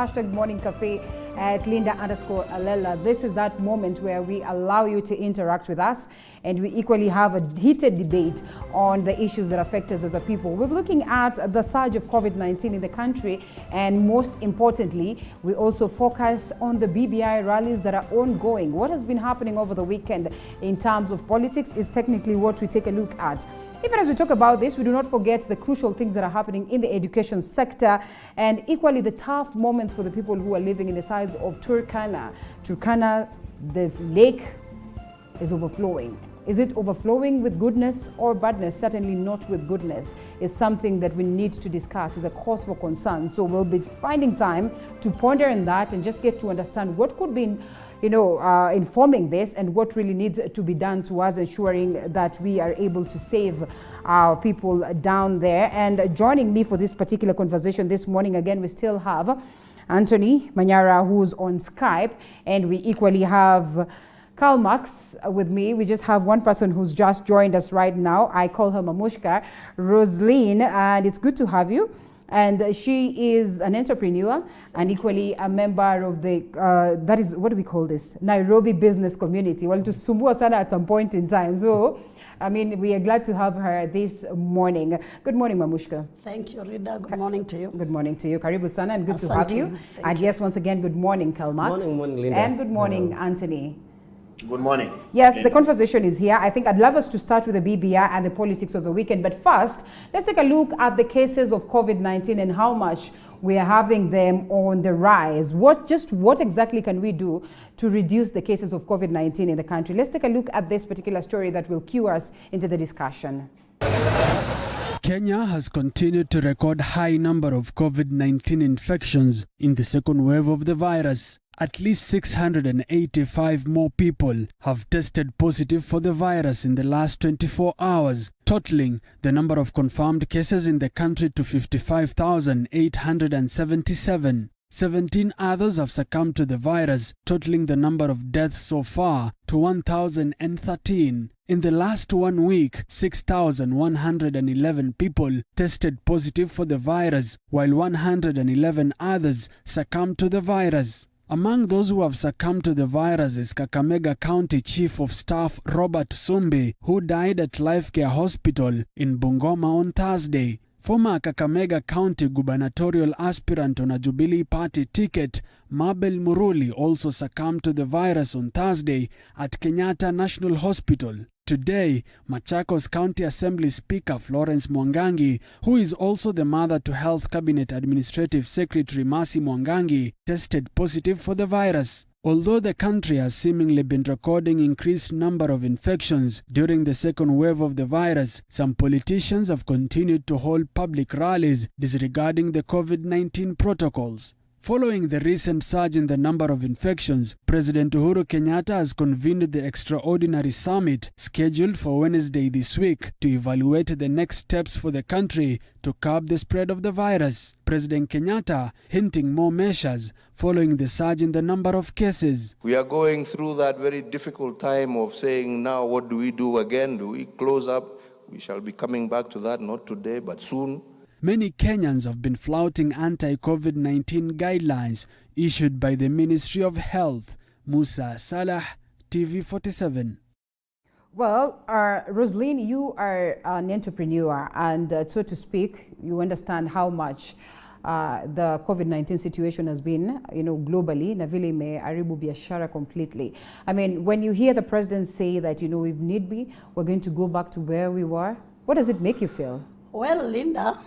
Hashtag Morning Cafe at Linda_Alela. This is that moment where we allow you to interact with us, and we equally have a heated debate on the issues that affect us as a people. We're looking at the surge of COVID-19 in the country, and most importantly, we also focus on the BBI rallies that are ongoing. What has been happening over the weekend in terms of politics is technically what we take a look at. Even as we talk about this, we do not forget the crucial things that are happening in the education sector, and equally the tough moments for the people who are living in the sides of Turkana. Turkana, the lake is overflowing. Is it overflowing with goodness or badness? Certainly not with goodness. It's something that we need to discuss. It's a cause for concern. So we'll be finding time to ponder on that and just get to understand what could be informing this and what really needs to be done towards ensuring that we are able to save our people down there. And joining me for this particular conversation this morning, again, we still have Anthony Manyara, who's on Skype, and we equally have Karl Marx with me. We just have one person who's just joined us right now. I call her Mamushka, Rosaline, and it's good to have you. And she is an entrepreneur and equally a member of the, that is, what do we call this? Nairobi business community. Well, to Sumbua Sana at some point in time. So, I mean, we are glad to have her this morning. Good morning, Mamushka. Thank you, Rida. Good morning to you. Good morning to you. Karibu Sana, and good to have you. And yes, once again, good morning, Karl Marx. Good morning, Linda. And good morning, Anthony. Good morning. Yes, the conversation is here. I think I'd love us to start with the BBI and the politics of the weekend. But first, let's take a look at the cases of COVID-19 and how much we are having them on the rise. What exactly can we do to reduce the cases of COVID-19 in the country? Let's take a look at this particular story that will cue us into the discussion. Kenya has continued to record high number of COVID-19 infections in the second wave of the virus. At least 685 more people have tested positive for the virus in the last 24 hours, totaling the number of confirmed cases in the country to 55,877. 17 others have succumbed to the virus, totaling the number of deaths so far to 1,013. In the last 1 week, 6,111 people tested positive for the virus, while 111 others succumbed to the virus. Among those who have succumbed to the virus is Kakamega County Chief of Staff Robert Sumbi, who died at Life Care Hospital in Bungoma on Thursday. Former Kakamega County gubernatorial aspirant on a Jubilee Party ticket, Mabel Muruli, also succumbed to the virus on Thursday at Kenyatta National Hospital. Today, Machakos County Assembly Speaker Florence Mwangangi, who is also the mother to Health Cabinet Administrative Secretary Mercy Mwangangi, tested positive for the virus. Although the country has seemingly been recording increased number of infections during the second wave of the virus, some politicians have continued to hold public rallies disregarding the COVID-19 protocols. Following the recent surge in the number of infections, President Uhuru Kenyatta has convened the extraordinary summit scheduled for Wednesday this week to evaluate the next steps for the country to curb the spread of the virus. President Kenyatta hinting more measures following the surge in the number of cases. We are going through that very difficult time of saying, now what do we do again? Do we close up? We shall be coming back to that, not today, but soon. Many Kenyans have been flouting anti-COVID-19 guidelines issued by the Ministry of Health. Musa Salah, TV47. Well, Rosaline, you are an entrepreneur, and so to speak, you understand how much the COVID-19 situation has been, globally. Na vile imeharibu biashara completely. I mean, when you hear the president say that, if need be, we're going to go back to where we were, what does it make you feel? Well, Linda,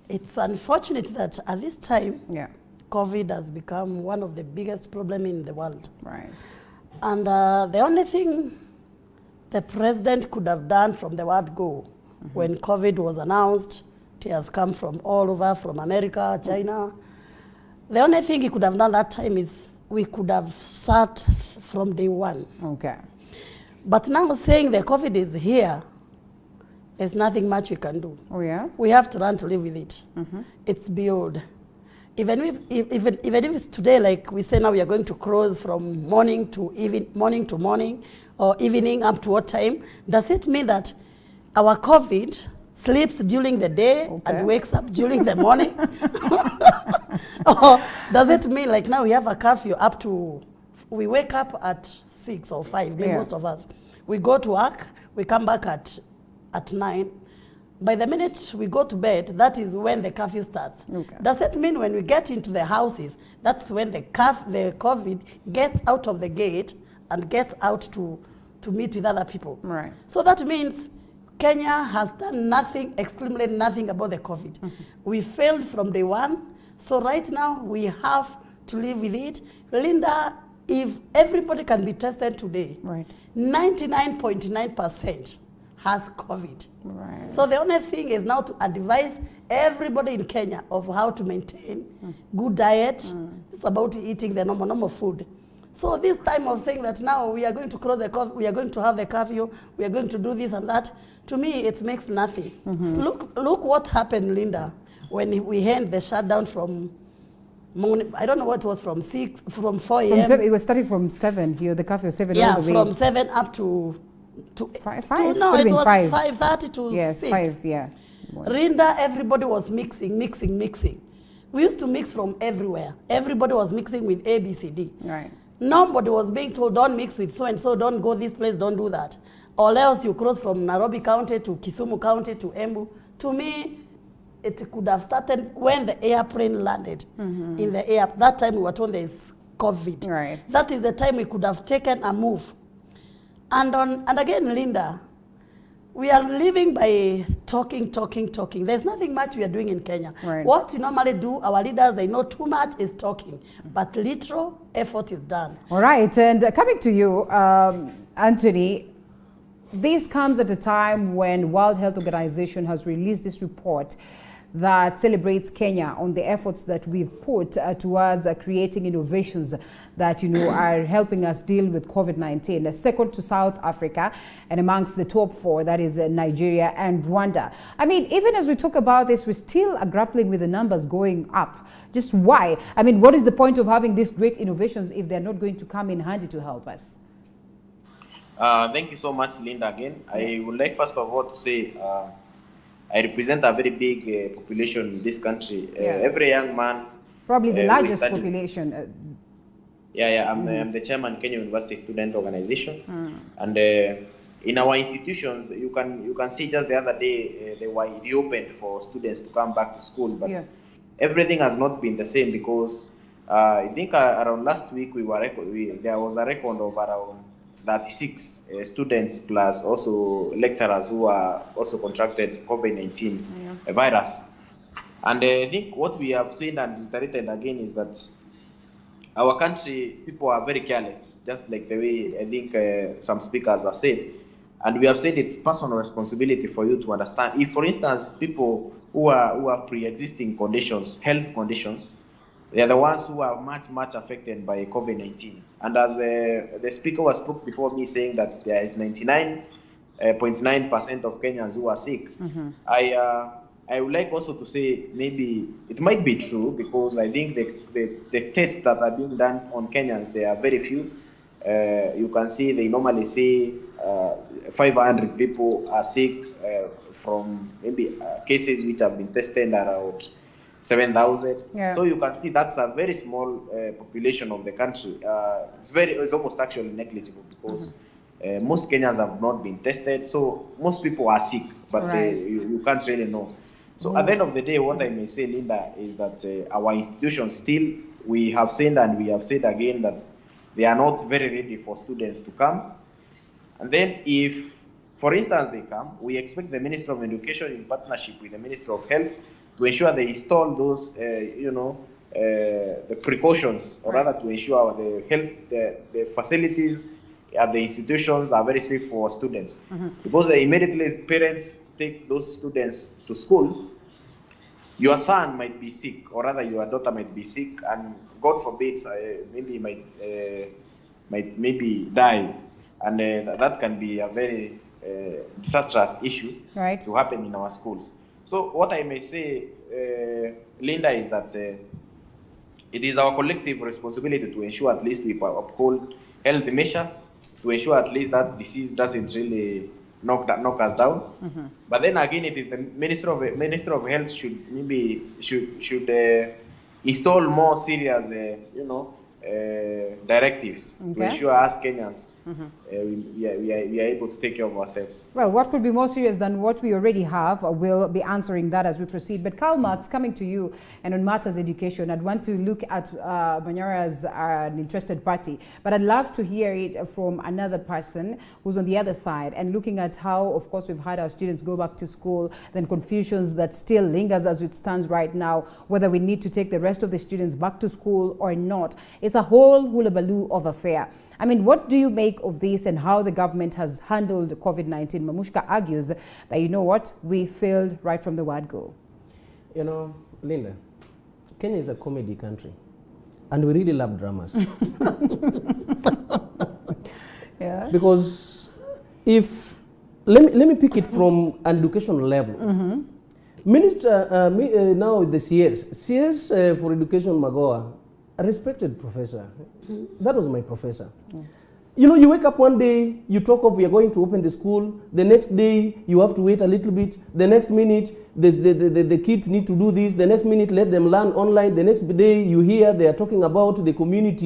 it's unfortunate that at this time, COVID has become one of the biggest problems in the world. Right. And the only thing the president could have done from the word go, when COVID was announced, it has come from all over, from America, China. The only thing he could have done that time is we could have sat from day one. Okay. But now saying the COVID is here, there's nothing much we can do. Oh yeah? We have to learn to live with it. It's beyond. Even if it's today, like we say now, we are going to close from morning to morning, or evening up to what time, does it mean that our COVID sleeps during the day and wakes up during the morning? Or does it mean like now we have a curfew up to, we wake up at 6 or 5, most of us. We go to work, we come back at 9. By the minute we go to bed, that is when the curfew starts. Okay. Does it mean when we get into the houses, that's when the COVID gets out of the gate and gets out to meet with other people? Right. So that means Kenya has done nothing, extremely nothing about the COVID. We failed from day one. So right now we have to live with it. Linda, if everybody can be tested today, 99.9% has COVID. Right. So the only thing is now to advise everybody in Kenya of how to maintain good diet. It's about eating the normal food. So this time of saying that now we are going to close the curfew, we are going to have the curfew, we are going to do this and that, to me it makes nothing. Look what happened, Linda, when we end the shutdown from morning, I don't know what was from 4 a.m. It was starting from 7 here, the curfew 7 Yeah, all the way. from 7 up to 5. No, it was 5:30 to 6. 5, yeah. Linda, everybody was mixing. We used to mix from everywhere. Everybody was mixing with A, B, C, D. Right. Nobody was being told, don't mix with so-and-so, don't go this place, don't do that. Or else you cross from Nairobi County to Kisumu County to Embu. To me, it could have started when the airplane landed in the air. That time we were told there is COVID. Right. That is the time we could have taken a move. And again, Linda, we are living by talking. There's nothing much we are doing in Kenya. Right. What you normally do, our leaders, they know too much is talking, but literal effort is done. All right, and coming to you, Anthony, this comes at a time when World Health Organization has released this report that celebrates Kenya on the efforts that we've put towards creating innovations that, are helping us deal with COVID-19. Second to South Africa, and amongst the top 4, that is Nigeria and Rwanda. I mean, even as we talk about this, we still are grappling with the numbers going up. Just why? I mean, what is the point of having these great innovations if they're not going to come in handy to help us? Thank you so much, Linda, again. I would like, first of all, to say I represent a very big population in this country. Every young man... Probably the largest population. I'm the chairman Kenya University Student Organization. And in our institutions, you can see just the other day, they were reopened for students to come back to school. But everything has not been the same because I think around last week, there was a record of around 36 students plus also lecturers who are also contracted COVID-19 virus. And I think what we have seen and reiterated again is that our country, people are very careless, just like the way I think some speakers have said. And we have said it's personal responsibility for you to understand. If, for instance, people who have pre-existing conditions, health conditions, they are the ones who are much affected by COVID-19. And as the speaker spoke before me saying that there is 99.9% of Kenyans who are sick, I would like also to say maybe it might be true because I think the tests that are being done on Kenyans, they are very few. You can see they normally say 500 people are sick from maybe cases which have been tested around 7,000. So you can see that's a very small population of the country. It's almost actually negligible because most Kenyans have not been tested. So most people are sick, but you can't really know. So at the end of the day, what I may say, Linda, is that our institutions still, we have said and we have said again that they are not very ready for students to come. And then if, for instance, they come, we expect the Minister of Education in partnership with the Minister of Health to ensure they install those, the precautions, or rather to ensure the facilities at the institutions are very safe for students. Because immediately parents take those students to school, your son might be sick, or rather your daughter might be sick, and God forbid, maybe might die, and that can be a very disastrous issue to happen in our schools. So what I may say, Linda, is that it is our collective responsibility to ensure at least we uphold health measures, to ensure at least that disease doesn't really knock us down. But then again, it is the Minister of Health should install more serious, directives to ensure us Kenyans we are able to take care of ourselves. Well, what could be more serious than what we already have? We'll be answering that as we proceed. But Karl Marx, coming to you, and on matters education, I'd want to look at Manyara as an interested party, but I'd love to hear it from another person who's on the other side, and looking at how, of course, we've had our students go back to school, then confusions that still lingers as it stands right now, whether we need to take the rest of the students back to school or not. It's a whole hullabaloo of affair. I mean, what do you make of this and how the government has handled COVID-19? Mamushka argues that, you know what, we failed right from the word go. You know, Linda, Kenya is a comedy country, and we really love dramas. Yeah. Because if, let me pick it from an educational level. Minister, now the CS for Education, Magoa, a respected professor. That was my professor. You know, you wake up one day, you talk of we are going to open the school. The next day, you have to wait a little bit. The next minute, the kids need to do this. The next minute, let them learn online. The next day, you hear they are talking about the community,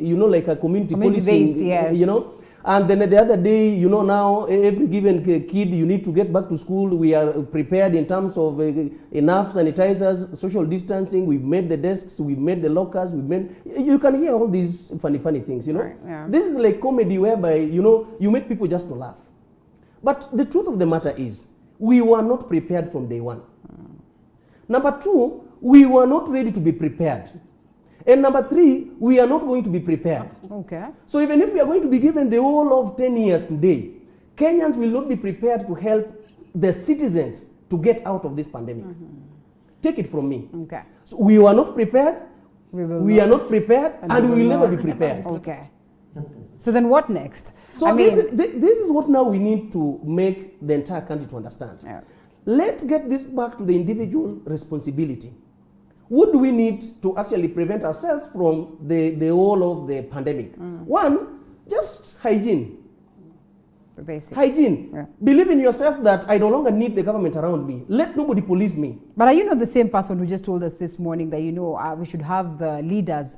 you know, like a community policy, based, yes. You know. And then the other day, you know, now every given kid, you need to get back to school. We are prepared in terms of enough sanitizers, social distancing. We've made the desks, we've made the lockers, you can hear all these funny things, you know. Right, yeah. This is like comedy whereby, you know, you make people just to laugh. But the truth of the matter is, we were not prepared from day one. Number two, we were not ready to be prepared. And number three, we are not going to be prepared. Okay. So even if we are going to be given the whole of 10 years today, Kenyans will not be prepared to help the citizens to get out of this pandemic. Take it from me. Okay. So we were not prepared, we are not prepared, and we will never be prepared. Okay. So then what next? So I mean, this is what now we need to make the entire country to understand. Yeah. Let's get this back to the individual responsibility. What do we need to actually prevent ourselves from the whole of the pandemic? One, just hygiene. the basics. Hygiene. Yeah. Believe in yourself that I no longer need the government around me. Let nobody police me. But are you not the same person who just told us this morning that, you know, we should have the leaders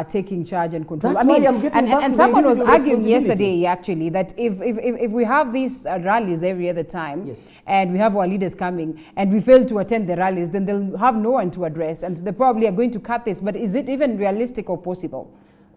taking charge and control? That's why I'm getting back and to someone the was individual arguing yesterday, responsibility. actually, that if we have these rallies every other time, Yes. and we have our leaders coming, and we fail to attend the rallies, then they'll have no one to address, and they probably are going to cut this. But is it even realistic or possible?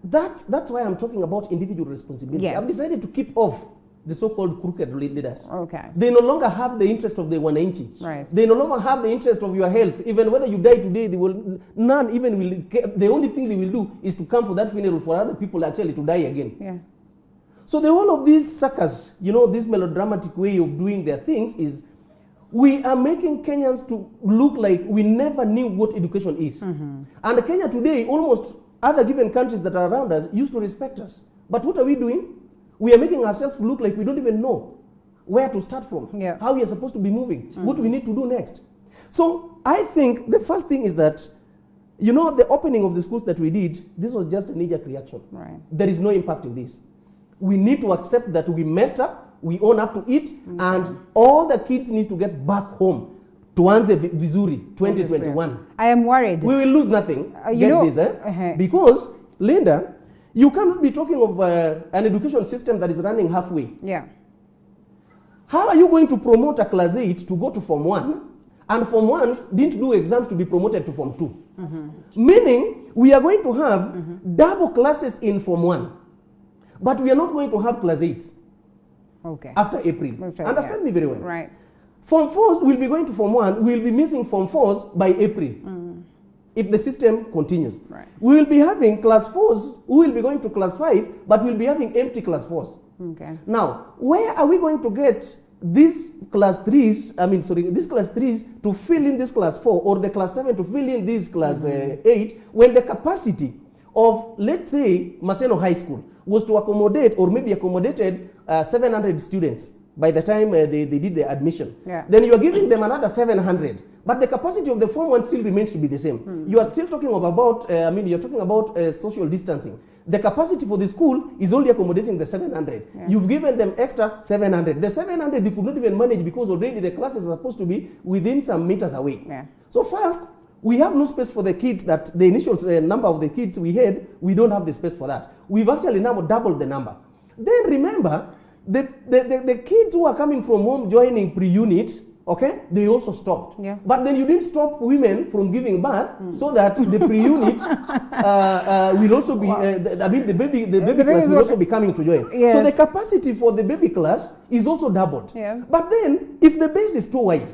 That's why I'm talking about individual responsibility. Yes. I've decided to keep off the so-called crooked leaders. Okay. They no longer have the interest of the wananchi. Right. They no longer have the interest of your health. Even whether you die today, they will none even will care. The only thing they will do is to come for that funeral for other people actually to die again. Yeah. So the whole of these suckers, you know, this melodramatic way of doing their things is we are making Kenyans to look like we never knew what education is. Mm-hmm. And Kenya today, almost other given countries that are around us used to respect us. But what are we doing? We are making ourselves look like we don't even know where to start from, Yeah. how we are supposed to be moving, what we need to do next. So I think the first thing is that, you know, the opening of the schools that we did, this was just a knee-jerk reaction. Right. There is no impact in this. We need to accept that we messed up, we own up to it, and all the kids need to get back home. Tuanze vizuri 2021. I am worried. We will lose nothing. You Get know, this, because, Linda, you cannot be talking of an education system that is running halfway. Yeah. How are you going to promote a class 8 to go to Form 1, and Form 1s didn't do exams to be promoted to Form 2? Meaning, we are going to have double classes in Form 1, but we are not going to have class 8s Okay. after April. After, Understand yeah. me very well. Right. Form 4s will be going to Form 1, we will be missing Form 4s by April. If the system continues. Right. We will be having class 4s who will be going to class 5, but we'll be having empty class 4s. Okay. Now, where are we going to get these class 3s, these class 3s to fill in this class 4, or the class 7 to fill in this class 8, when the capacity of, let's say, Maseno High School was to accommodate, or maybe accommodated 700 students by the time they did the admission. Yeah. Then you are giving them another 700. But the capacity of the Form 1 still remains to be the same. You are still talking about, you're talking about social distancing. The capacity for the school is only accommodating the 700. Yeah. You've given them extra 700. The 700 they could not even manage because already the classes are supposed to be within some meters away. Yeah. So first, we have no space for the kids that the initial number of the kids we had, we don't have the space for that. We've actually now doubled the number. Then remember, the kids who are coming from home joining pre-unit, okay, they also stopped. Yeah. But then you didn't stop women from giving birth so that the pre-unit will also be, the baby class will also be coming to join. Yes. So the capacity for the baby class is also doubled. Yeah. But then, if the base is too wide,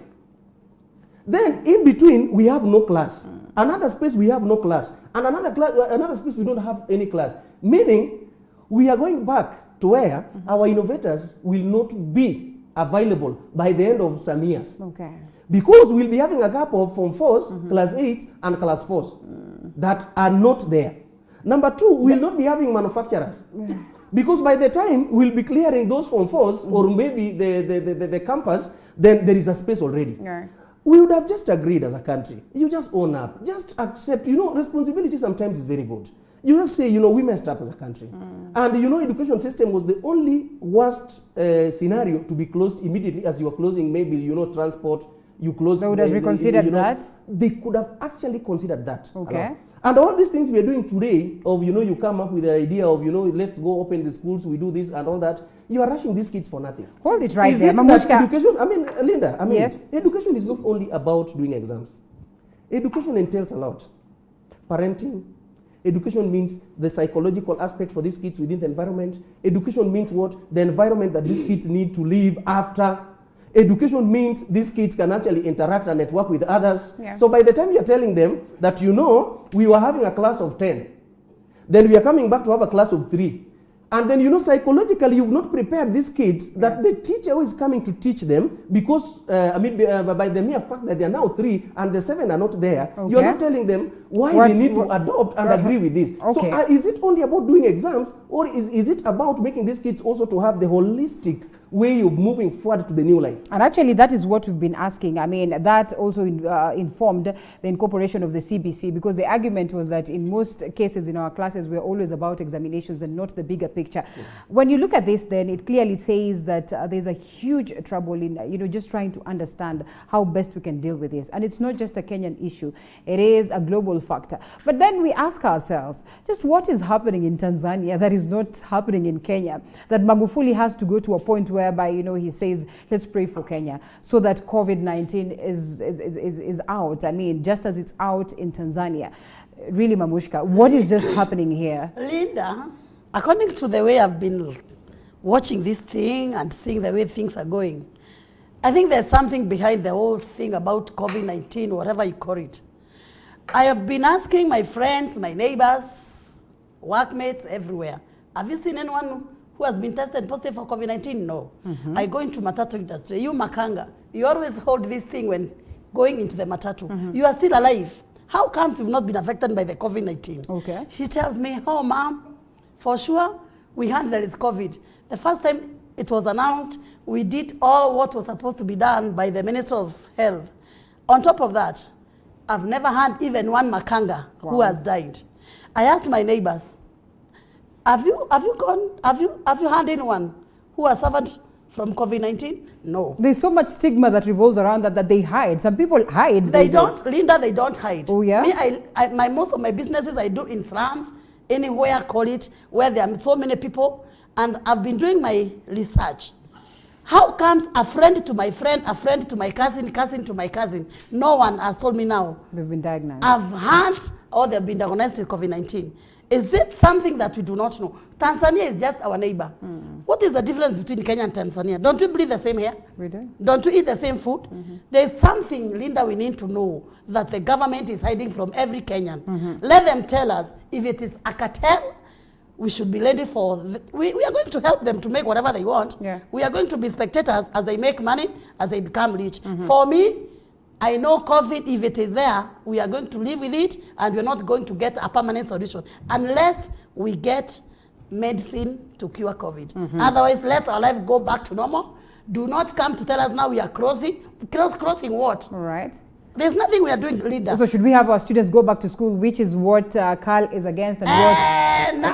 then in between we have no class. Another space we have no class. And another space we don't have any class. Meaning, we are going back to where our innovators will not be available by the end of some years. Okay. Because we'll be having a gap of Form 4s, Class 8s, and Class 4s that are not there. Number two, we'll not be having manufacturers. Because by the time we'll be clearing those Form 4s or maybe the campus, then there is a space already. Yeah. We would have just agreed as a country. You just own up. Just accept. Responsibility sometimes is very good. You just say, we messed up as a country. And, education system was the only worst scenario to be closed immediately as you are closing maybe, transport. You close. They would have reconsidered that? They could have actually considered that. Okay. And all these things we are doing today of, you come up with the idea of, let's go open the schools, we do this and all that. You are rushing these kids for nothing. Hold it right is there. It that education, Linda, yes. Education is not only about doing exams. Education entails a lot. Parenting. Education means the psychological aspect for these kids within the environment. Education means what? The environment that these kids need to live after. Education means these kids can actually interact and network with others. Yeah. So by the time you're telling them that, we were having a class of 10, then we are coming back to have a class of 3. And then, psychologically, you've not prepared these kids that the teacher who is coming to teach them, because, by the mere fact that they are now 3 and the 7 are not there, you're not telling them why they need to adopt and agree with this. Okay. So is it only about doing exams, or is it about making these kids also to have the holistic way of moving forward to the new life? And actually, that is what we've been asking. That also informed the incorporation of the CBC, because the argument was that in most cases in our classes, we're always about examinations and not the bigger picture. Yes. When you look at this, then it clearly says that there's a huge trouble in, just trying to understand how best we can deal with this. And it's not just a Kenyan issue. It is a global factor. But then we ask ourselves, just what is happening in Tanzania that is not happening in Kenya? That Magufuli has to go to a point whereby, he says, let's pray for Kenya so that COVID-19 is out. Just as it's out in Tanzania. Really, Mamushka, what is just happening here? Linda, according to the way I've been watching this thing and seeing the way things are going, I think there's something behind the whole thing about COVID-19, whatever you call it. I have been asking my friends, my neighbors, workmates, everywhere, have you seen anyone who has been tested positive for COVID-19? No. I go into matatu industry. You Makanga, you always hold this thing when going into the matatu. You are still alive. How comes you've not been affected by the COVID-19? Okay. He tells me, oh, ma'am, for sure, we heard there is COVID. The first time it was announced, we did all what was supposed to be done by the Minister of Health. On top of that, I've never had even one Makanga who has died. I asked my neighbors, have you had anyone who has suffered from COVID-19? No. There's so much stigma that revolves around that they hide. Some people hide. They don't, Linda, they don't hide. Oh, yeah? Me, most of my businesses I do in slums, anywhere, call it, where there are so many people, and I've been doing my research. How comes a friend to my friend, a friend to my cousin, cousin to my cousin? No one has told me now. They've been diagnosed. I've had, or they've been diagnosed with COVID-19. Is it something that we do not know? Tanzania is just our neighbor. What is the difference between Kenya and Tanzania? Don't we breathe the same air? We do. Don't we eat the same food? There's something, Linda, we need to know that the government is hiding from every Kenyan. Let them tell us if it is a cartel. We should be ready for, we are going to help them to make whatever they want. Yeah. We are going to be spectators as they make money, as they become rich. For me, I know COVID, if it is there, we are going to live with it, and we're not going to get a permanent solution unless we get medicine to cure COVID. Otherwise, let our life go back to normal. Do not come to tell us now we are crossing. Crossing what? All right. There's nothing we are doing, Linda. So should we have our students go back to school, which is what Carl is against, and what?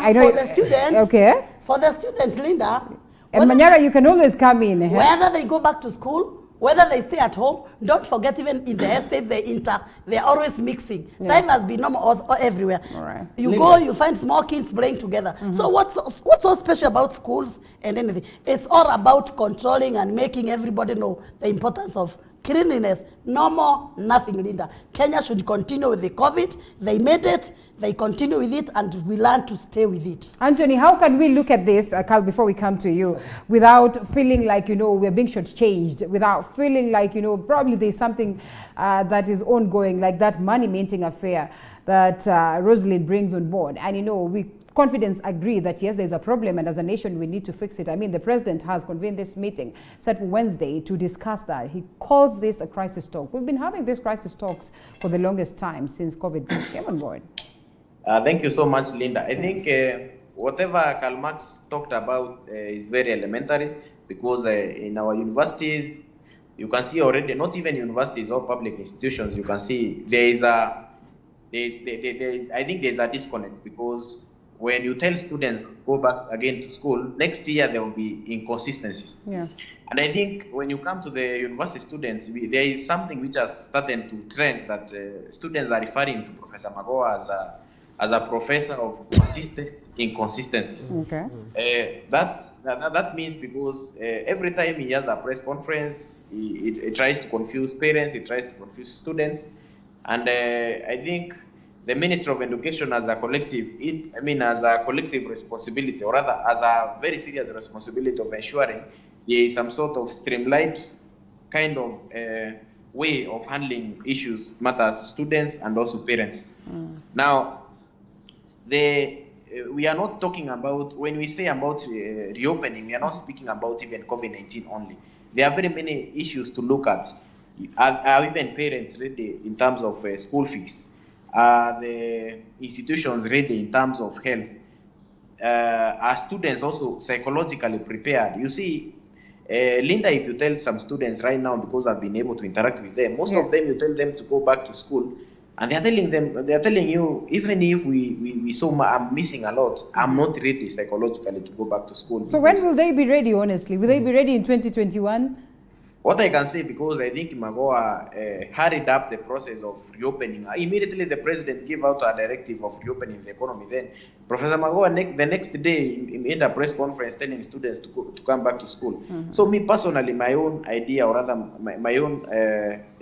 I know for the students. Okay. For the students, Linda. And Manyara, you can always come in. Whether they go back to school, whether they stay at home. Don't forget, even in the estate, they're always mixing. Life has been normal everywhere. All right. You go, you find small kids playing together. So what's so special about schools and anything? It's all about controlling and making everybody know the importance of cleanliness. No more, nothing, Linda. Kenya should continue with the COVID. They made it. They continue with it, and we learn to stay with it. Anthony, how can we look at this, Carl, before we come to you, without feeling like, we're being shortchanged, without feeling like, probably there's something that is ongoing, like that money minting affair that Rosalind brings on board. And, we confidence agree that yes, there's a problem, and as a nation we need to fix it. I mean, the president has convened this meeting set for Wednesday to discuss that. He calls this a crisis talk. We've been having these crisis talks for the longest time since COVID came on board. Thank you so much, Linda. I think whatever Karl Marx talked about is very elementary, because in our universities, you can see already, not even universities or public institutions, you can see I think there's a disconnect, because when you tell students go back again to school, next year there will be inconsistencies. Yeah. And I think when you come to the university students, there is something which has started to trend, that students are referring to Professor Magoha as a professor of consistent inconsistencies. Okay. That means, because every time he has a press conference, he tries to confuse parents, he tries to confuse students, and I think the Ministry of Education as a collective, as a collective responsibility, or rather as a very serious responsibility of ensuring there is some sort of streamlined kind of way of handling issues, matters, students and also parents. Now, we are not talking about, when we say about reopening, we are not speaking about even COVID-19 only. There are very many issues to look at. Are even parents ready in terms of school fees? Are the institutions ready in terms of health? Are students also psychologically prepared? You see, Linda, if you tell some students right now, because I've been able to interact with them, most of them, you tell them to go back to school, and they're telling you, even if I'm missing a lot, I'm not ready psychologically to go back to school. So when will they be ready, honestly? Will they be ready in 2021? What I can say, because I think Magoha hurried up the process of reopening. Immediately the president gave out a directive of reopening the economy. Then Professor Magoha the next day in a press conference telling students to come back to school. So me personally, my own idea, or rather my own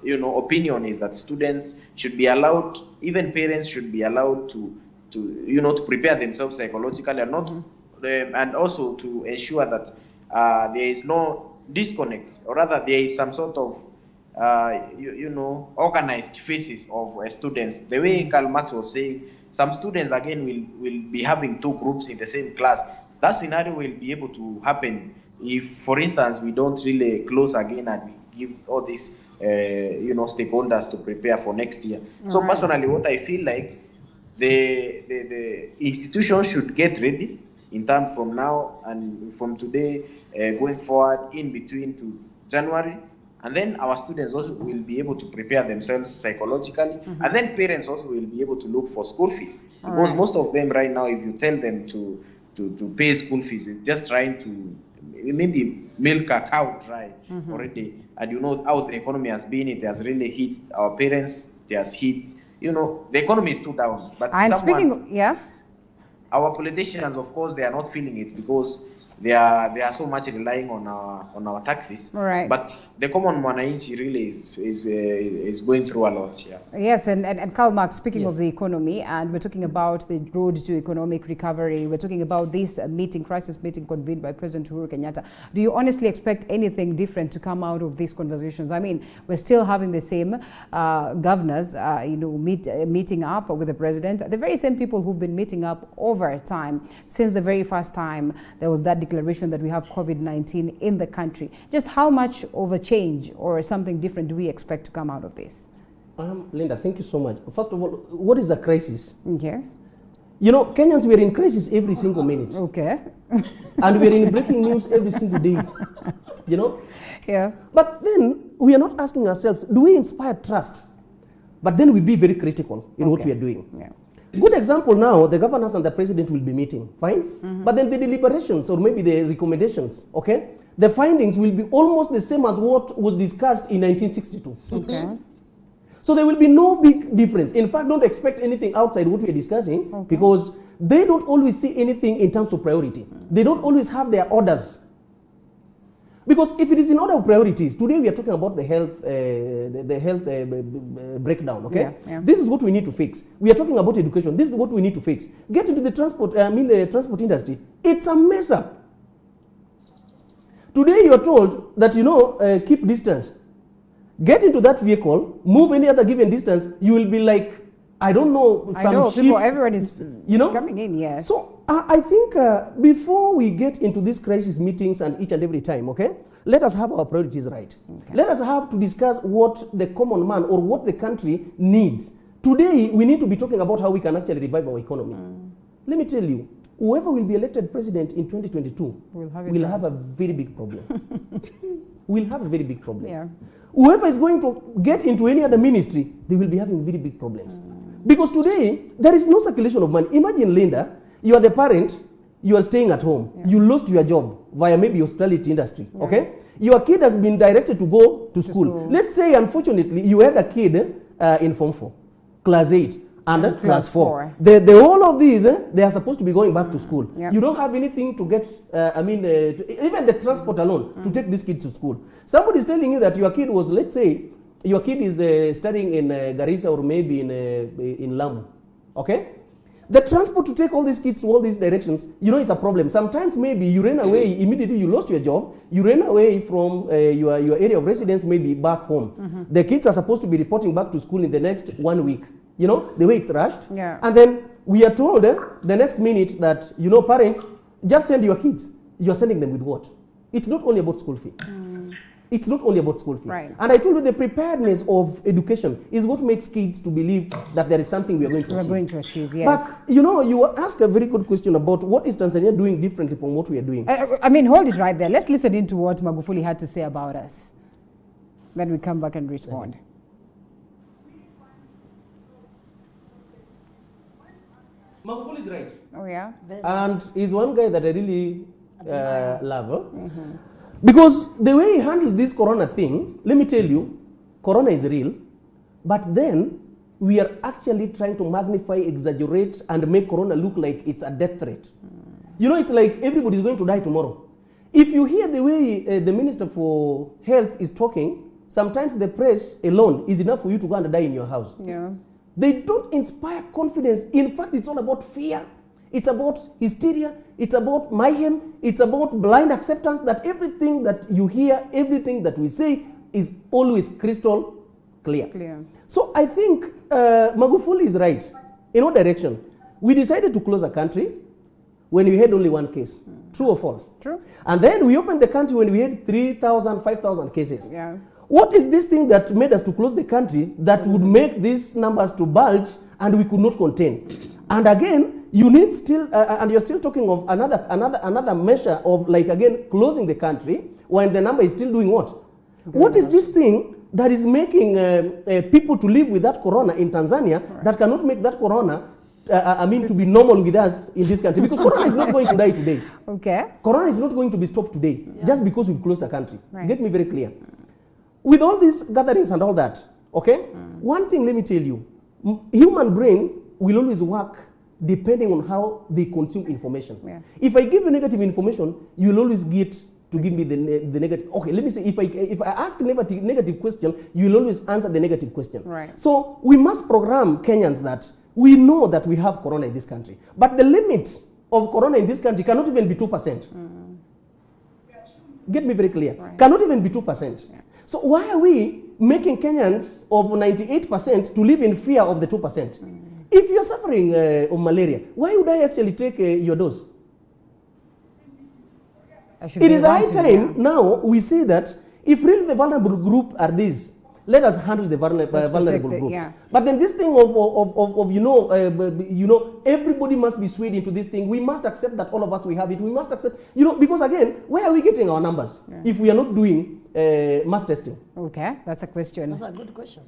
opinion, is that students should be allowed, even parents should be allowed to prepare themselves psychologically, and not and also to ensure that there is no disconnect, or rather there is some sort of organized phases of students. The way Karl Marx was saying, some students again will be having two groups in the same class. That scenario will be able to happen if, for instance, we don't really close again and we give all these stakeholders to prepare for next year. So personally, what I feel like, the institutions should get ready in terms from now and from today, going forward in between to January, and then our students also will be able to prepare themselves psychologically, and then parents also will be able to look for school fees, because most of them right now, if you tell them to pay school fees, it's just trying to maybe milk a cow dry already. And how the economy has been, it has really hit our parents, it has hit, the economy is too down. But our politicians, of course, they are not feeling it, because they are so much relying on our taxes. Right. But the common mwananchi really is going through a lot. Yeah. Yes, and Karl Marx, speaking of the economy, and we're talking about the road to economic recovery. We're talking about this crisis meeting convened by President Uhuru Kenyatta. Do you honestly expect anything different to come out of these conversations? I mean, we're still having the same governors, meeting up with the president. The very same people who've been meeting up over time since the very first time there was that declaration that we have COVID-19 in the country. Just how much of a change or something different do we expect to come out of this? Linda, thank you so much. First of all, what is a crisis? Okay. Kenyans, we're in crisis every single minute. Okay. And we're in breaking news every single day. Yeah. But then we are not asking ourselves, do we inspire trust? But then we be very critical in what we are doing. Yeah. Good example now, the governors and the president will be meeting, fine? But then the deliberations or maybe the recommendations, okay? the findings will be almost the same as what was discussed in 1962. Okay. So there will be no big difference. In fact, don't expect anything outside what we are discussing, because they don't always see anything in terms of priority. They don't always have their orders. Because if it is in order of priorities, today we are talking about the health breakdown, okay? Yeah, yeah. This is what we need to fix. We are talking about education. This is what we need to fix. Get into the transport, the transport industry. It's a mess up. Today you are told that, keep distance. Get into that vehicle, move any other given distance, you will be like, I don't know, I know, sheep, people, everyone is coming in, yes. So I think before we get into these crisis meetings and each and every time, okay, let us have our priorities right. Okay. Let us have to discuss what the common man or what the country needs. Today, we need to be talking about how we can actually revive our economy. Let me tell you, whoever will be elected president in 2022 will have a very big problem. We'll have a very big problem. Yeah. Whoever is going to get into any other ministry, they will be having very big problems. Because today, there is no circulation of money. Imagine, Linda, you are the parent, you are staying at home. Yeah. You lost your job via maybe hospitality industry, okay? Your kid has been directed to go to school. Let's say, unfortunately, you had a kid in Form 4, Class 8, and Class 4. All of these, they are supposed to be going back to school. Yep. You don't have anything to get, even the transport alone, to take these kids to school. Somebody is telling you that your kid was, let's say, your kid is studying in Garissa or maybe in Lamu, okay? The transport to take all these kids to all these directions, it's a problem. Sometimes maybe you ran away, immediately you lost your job, you ran away from your area of residence, maybe back home. The kids are supposed to be reporting back to school in the next 1 week. The way it's rushed. Yeah. And then we are told the next minute that, parents, just send your kids. You're sending them with what? It's not only about school fee. It's not only about school fee. Right. And I told you the preparedness of education is what makes kids to believe that there is something we are going to achieve. We're going to achieve, yes. But, you ask a very good question about what is Tanzania doing differently from what we are doing. Hold it right there. Let's listen into what Magufuli had to say about us. Then we come back and respond. Magufuli is right. Oh, yeah? And he's one guy that I really love. Because the way he handled this corona thing, let me tell you, corona is real, but then we are actually trying to magnify, exaggerate, and make corona look like it's a death threat. It's like everybody's going to die tomorrow. If you hear the way the Minister for Health is talking, sometimes the press alone is enough for you to go and die in your house. Yeah. They don't inspire confidence. In fact, it's all about fear. It's about hysteria. It's about mayhem. It's about blind acceptance that everything that you hear, everything that we say is always crystal clear. So I think Magufuli is right. In what direction? We decided to close a country when we had only one case. True or false? True. And then we opened the country when we had 3,000, 5,000 cases. Yeah. What is this thing that made us to close the country that would make these numbers to bulge and we could not contain? And again, you need still, and you're still talking of another measure of, like, again, closing the country when the number is still doing what? What is this thing that is making people to live with that corona in Tanzania that cannot make that corona, to be normal with us in this country? Because corona is not going to die today. Okay. Corona is not going to be stopped today just because we've closed the country. Right. Get me very clear. With all these gatherings and all that, okay, one thing let me tell you, human brain will always work depending on how they consume information. Yeah. If I give you negative information, you'll always get to give me the negative. Okay, let me say, if I ask negative question, you'll always answer the negative question. Right. So we must program Kenyans that we know that we have corona in this country, but the limit of corona in this country cannot even be 2%. Get me very clear. Right. Cannot even be 2%. Yeah. So why are we making Kenyans of 98% to live in fear of the 2%? If you're suffering of malaria, why would I actually take your dose? It is high time now we see that if really the vulnerable group are these, let us handle the vulnerable groups. Yeah. But then this thing of everybody must be swayed into this thing. We must accept that all of us, we have it. We must accept, because again, where are we getting our numbers if we are not doing mass testing? Okay, that's a question. That's a good question.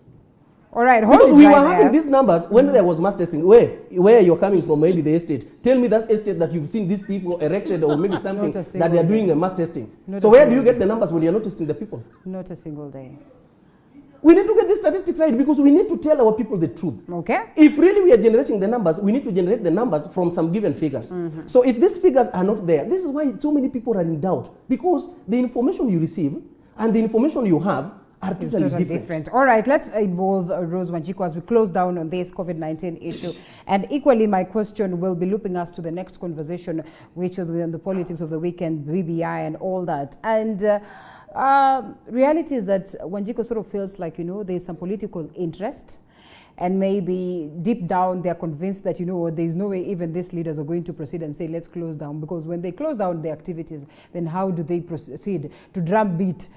All right, hold Because it we right were having there. these numbers when there was mass testing. Where you're coming from, maybe the estate. Tell me that estate that you've seen these people erected or maybe something Not a that single they are doing day. a mass testing. Not So a where do you single get the numbers when you're not testing the people? Not a single day. We need to get the statistics right because we need to tell our people the truth. Okay. If really we are generating the numbers, we need to generate the numbers from some given figures. So if these figures are not there, this is why so many people are in doubt, because the information you receive and the information you have are It's totally totally different. different. All right, let's involve Rose Wanjiku as we close down on this COVID-19 issue. And equally, my question will be looping us to the next conversation, which is the politics of the weekend, BBI and all that. And reality is that Wanjiku sort of feels like, there's some political interest. And maybe deep down, they're convinced that, there's no way even these leaders are going to proceed and say, let's close down. Because when they close down the activities, then how do they proceed to drumbeat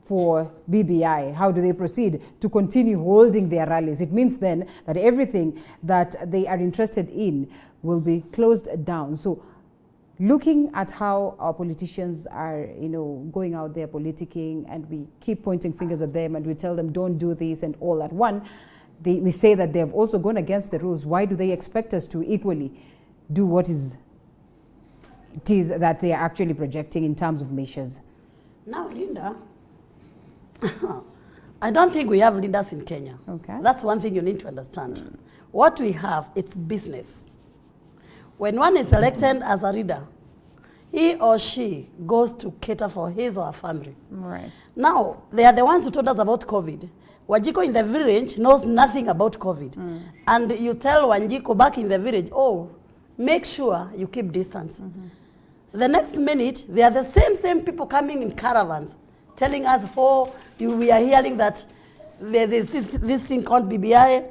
for BBI? How do they proceed to continue holding their rallies? It means then that everything that they are interested in will be closed down. So looking at how our politicians are, going out there politicking, and we keep pointing fingers at them and we tell them don't do this and all that. One, we say that they have also gone against the rules. Why do they expect us to equally do what it is that they are actually projecting in terms of measures? Now, Linda, I don't think we have leaders in Kenya. Okay. That's one thing you need to understand. What we have, it's business. When one is elected as a leader, he or she goes to cater for his or her family. Right. Now, they are the ones who told us about COVID. Wanjiku in the village knows nothing about COVID. And you tell Wanjiku back in the village, make sure you keep distance. The next minute, they are the same people coming in caravans, telling us, we are hearing that there's this thing called BBI.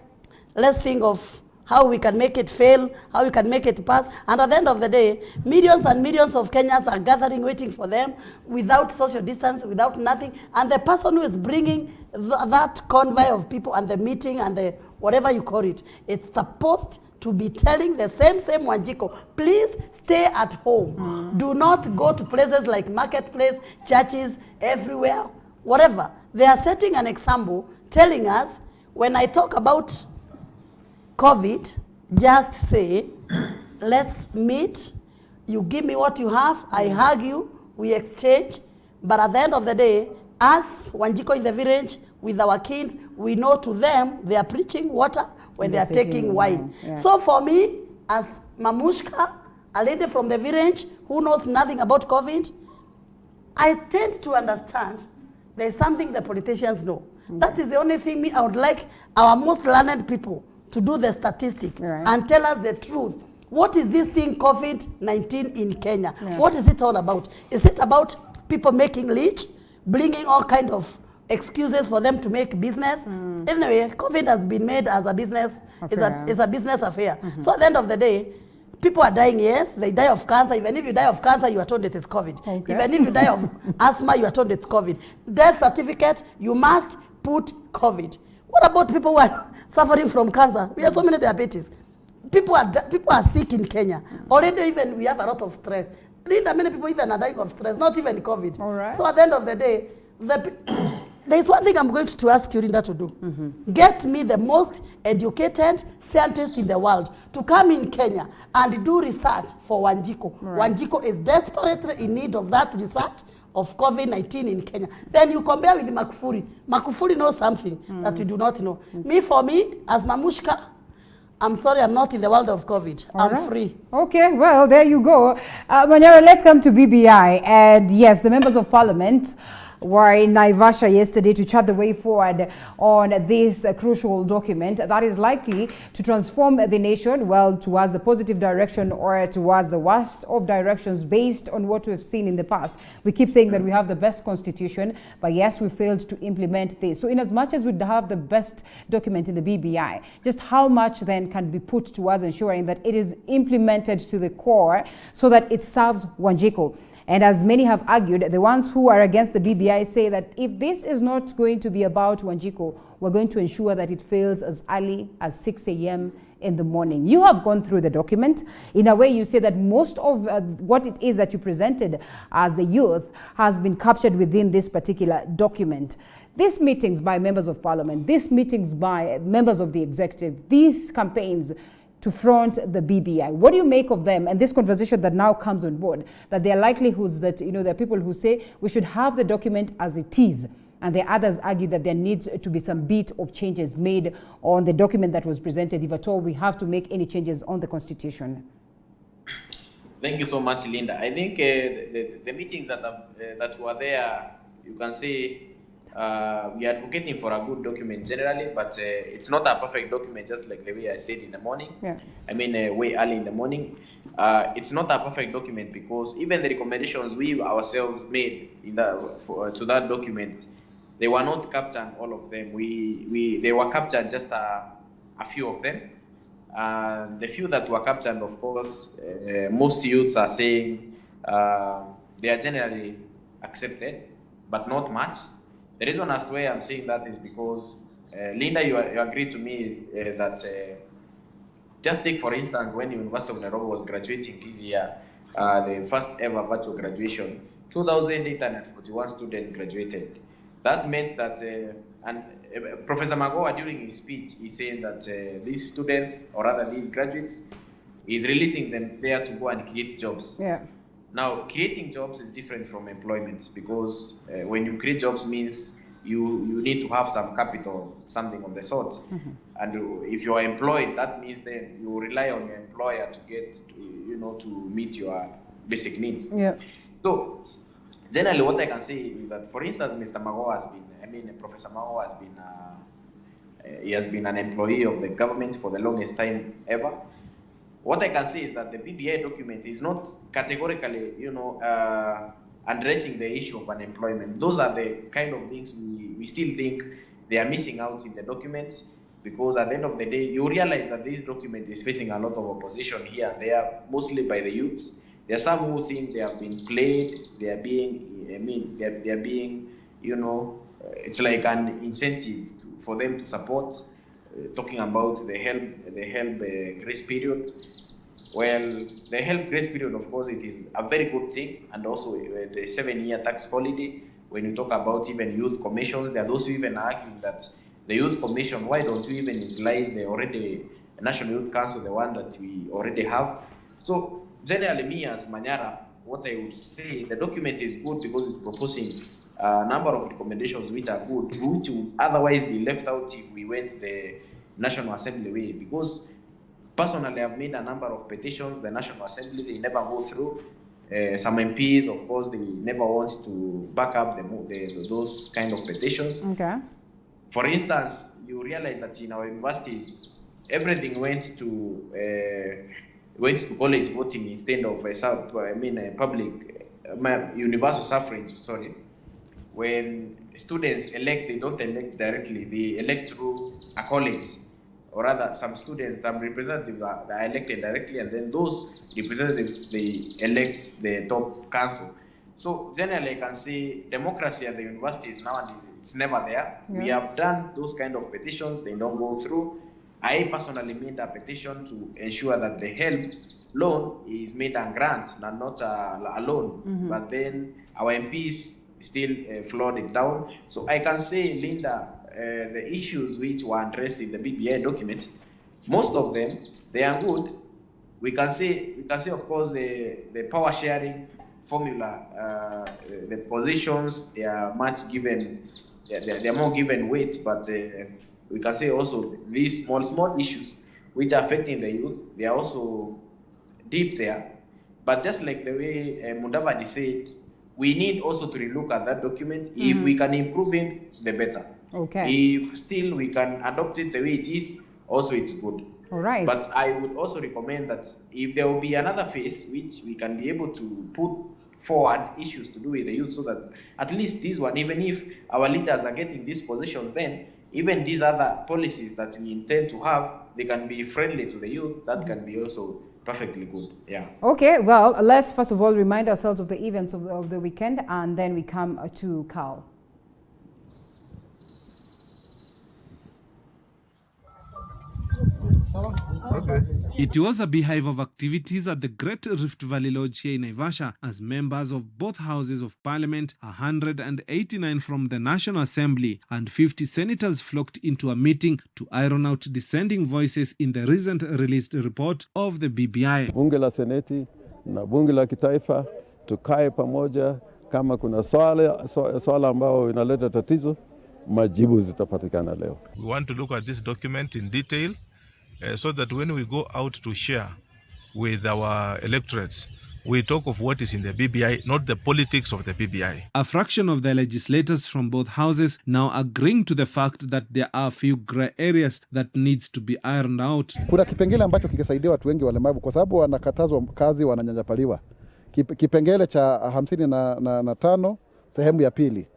Let's think of how we can make it fail, how we can make it pass. And at the end of the day, millions and millions of Kenyans are gathering, waiting for them, without social distance, without nothing. And the person who is bringing that convoy of people and the meeting and the whatever you call it, it's supposed to be telling the same Wanjiku, please stay at home. Do not go to places like marketplace, churches, everywhere, whatever. They are setting an example, telling us, when I talk about COVID, just say, let's meet, you give me what you have, I hug you, we exchange. But at the end of the day, us, Wanjiku in the village, with our kids, we know to them, they are preaching water when they are taking wine. Yeah. So for me, as Mamushka, a lady from the village who knows nothing about COVID, I tend to understand there's something the politicians know. That is the only thing I would like our most learned people to do the statistic and tell us the truth. What is this thing COVID-19 in Kenya? What is it all about? Is it about people making leech, bringing all kind of excuses for them to make business? Anyway, COVID has been made as a business, it's a business affair. So at the end of the day, people are dying, yes, they die of cancer. Even if you die of cancer, you are told it is COVID. Okay. Even if you die of asthma, you are told it's COVID. Death certificate, you must put COVID. What about people who are suffering from cancer? We have so many diabetes. People are sick in Kenya. Already even we have a lot of stress. Linda, many people even are dying of stress, not even COVID. All right. So at the end of the day, there is one thing I'm going to ask you, Linda, to do. Get me the most educated scientist in the world to come in Kenya and do research for Wanjiku. Wanjiku is desperately in need of that research of COVID-19 in Kenya. Then you compare with Makufuri. Makufuri knows something that we do not know. For me, as Mamushka, I'm sorry, I'm not in the world of COVID. I'm free. Okay, well, there you go. Manyara, let's come to BBI. And yes, the members of parliament were in Naivasha yesterday to chart the way forward on this crucial document that is likely to transform the nation, well, towards the positive direction or towards the worst of directions based on what we've seen in the past. We keep saying that we have the best constitution, but yes, we failed to implement this. So in as much as we have the best document in the BBI, just how much then can be put towards ensuring that it is implemented to the core so that it serves Wanjiku? And as many have argued, the ones who are against the BBI say that if this is not going to be about Wanjiku, we're going to ensure that it fails as early as 6 a.m. in the morning. You have gone through the document. In a way, you say that most of what it is that you presented as the youth has been captured within this particular document. These meetings by members of parliament, these meetings by members of the executive, these campaigns to front the BBI, what do you make of them? And this conversation that now comes on board, that there are likelihoods that, there are people who say we should have the document as it is. And the others argue that there needs to be some bit of changes made on the document that was presented, if at all we have to make any changes on the constitution. Thank you so much, Linda. I think the meetings that were there, you can say we are advocating for a good document generally, but it's not a perfect document, just like the way I said in the morning. Yeah. I mean, way early in the morning. It's not a perfect document because even the recommendations we ourselves made to that document, they were not captured, all of them. They were captured just a few of them. The few that were captured, of course, most youths are saying they are generally accepted, but not much. The reason as to why I'm saying that is because, Linda, you agreed to me that just take, for instance, when the University of Nairobi was graduating this year, the first ever virtual graduation, 2,841 students graduated. That meant that, and Professor Magoha during his speech, he's saying that these students, or rather these graduates, is releasing them there to go and create jobs. Yeah. Now, creating jobs is different from employment because when you create jobs means you need to have some capital, something of the sort. Mm-hmm. And if you are employed, that means then you rely on your employer to get, to meet your basic needs. Yeah. So, generally, what I can say is that, for instance, Professor Magoha has been an employee of the government for the longest time ever. What I can say is that the BBI document is not categorically, addressing the issue of unemployment. Those are the kind of things we still think they are missing out in the document, because at the end of the day, you realize that this document is facing a lot of opposition here and there, mostly by the youths. There are some who think they have been played, they are being, it's like an incentive for them to support, talking about the help grace period. Well, the help grace period, of course, it is a very good thing, and also the 7-year tax holiday. When you talk about even youth commissions, there are those who even argue that the youth commission, why don't we even utilize the National Youth Council, the one that we already have? So generally, me as Manyara, what I would say, the document is good because it's proposing a number of recommendations which are good, which would otherwise be left out if we went the National Assembly way. Because personally, I've made a number of petitions. The National Assembly, they never go through. Some MPs, of course, they never want to back up those kind of petitions. Okay. For instance, you realize that in our universities, everything went to college voting instead of universal suffrage. Sorry, when students elect, they don't elect directly; they elect through a college. Or rather, some representatives are elected directly, and then those representatives, they elect the top council. So generally, I can say democracy at the universities nowadays, it's never there. Yeah. We have done those kind of petitions, they don't go through. I personally made a petition to ensure that the help loan is made a grant and not a loan. Mm-hmm. But then our MPs still flawed it down. So I can say, Linda, the issues which were addressed in the BBI document, most of them, they are good. We can say, of course, the power sharing formula, the positions, they are much given, they are more given weight, but we can say also these small issues which are affecting the youth, they are also deep there. But just like the way Mudavadi said, we need also to relook at that document. Mm-hmm. If we can improve it, the better. Okay. If still we can adopt it the way it is, also it's good. All right. But I would also recommend that if there will be another phase which we can be able to put forward issues to do with the youth, so that at least this one, even if our leaders are getting these positions, then even these other policies that we intend to have, they can be friendly to the youth. That can be also perfectly good. Yeah. Okay, well, let's first of all remind ourselves of the events of the weekend, and then we come to Carl. It was a beehive of activities at the Great Rift Valley Lodge here in Naivasha as members of both houses of parliament, 189 from the National Assembly and 50 senators flocked into a meeting to iron out dissenting voices in the recent released report of the BBI. Bunge la Seneti na bunge la kitaifa tukae pamoja, kama kuna swala ambao inaleta tatizo, majibu zitapatikana leo. We want to look at this document in detail so that when we go out to share with our electorates, we talk of what is in the BBI, not the politics of the BBI. A fraction of the legislators from both houses now agreeing to the fact that there are a few grey areas that needs to be ironed out. Kuna kipengele ambacho kingesaidia watu wengi walemavu kwa sababu wanakatazwa kazi, wananyanyapaliwa. Kipengele cha 55 sehemu ya pili.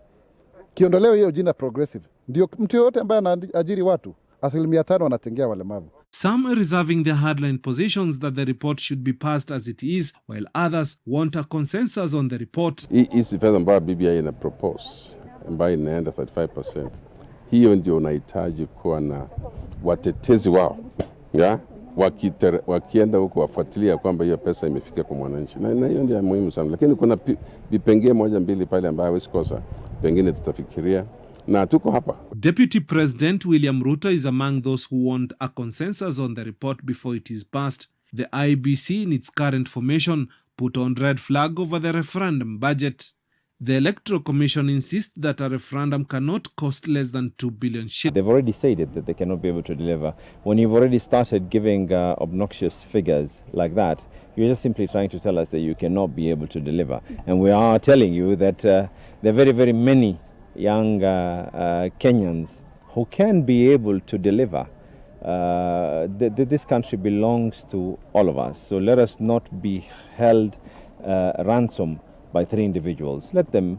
Kiondolewe hiyo jina progressive. Ndio mtu yote ambaye anaajiri watu 5% wanatengea walemavu. Some reserving their hardline positions that the report should be passed as it is, while others want a consensus on the report. Hii fedha ambayo BBI ina propose ambayo inaenda 35%. Hiyo ndio unahitaji kuwa na watetezi wao. Ya? Wakienda huko wafuatilia kwamba hiyo pesa imefika kwa mwananchi. Na hiyo ndio muhimu sana. Lakini kuna vipengee moja mbili pale ambayo hawezi kosa. Pengine tutafikiria. Na tuko hapa. Deputy President William Ruto is among those who want a consensus on the report before it is passed. The IBC in its current formation put on red flag over the referendum budget. The Electoral Commission insists that a referendum cannot cost less than 2 billion shillings. They've already said it, that they cannot be able to deliver. When you've already started giving obnoxious figures like that, you're just simply trying to tell us that you cannot be able to deliver. And we are telling you that there are very, very many young Kenyans who can be able to deliver. This country belongs to all of us, so let us not be held ransom by 3 individuals. Let them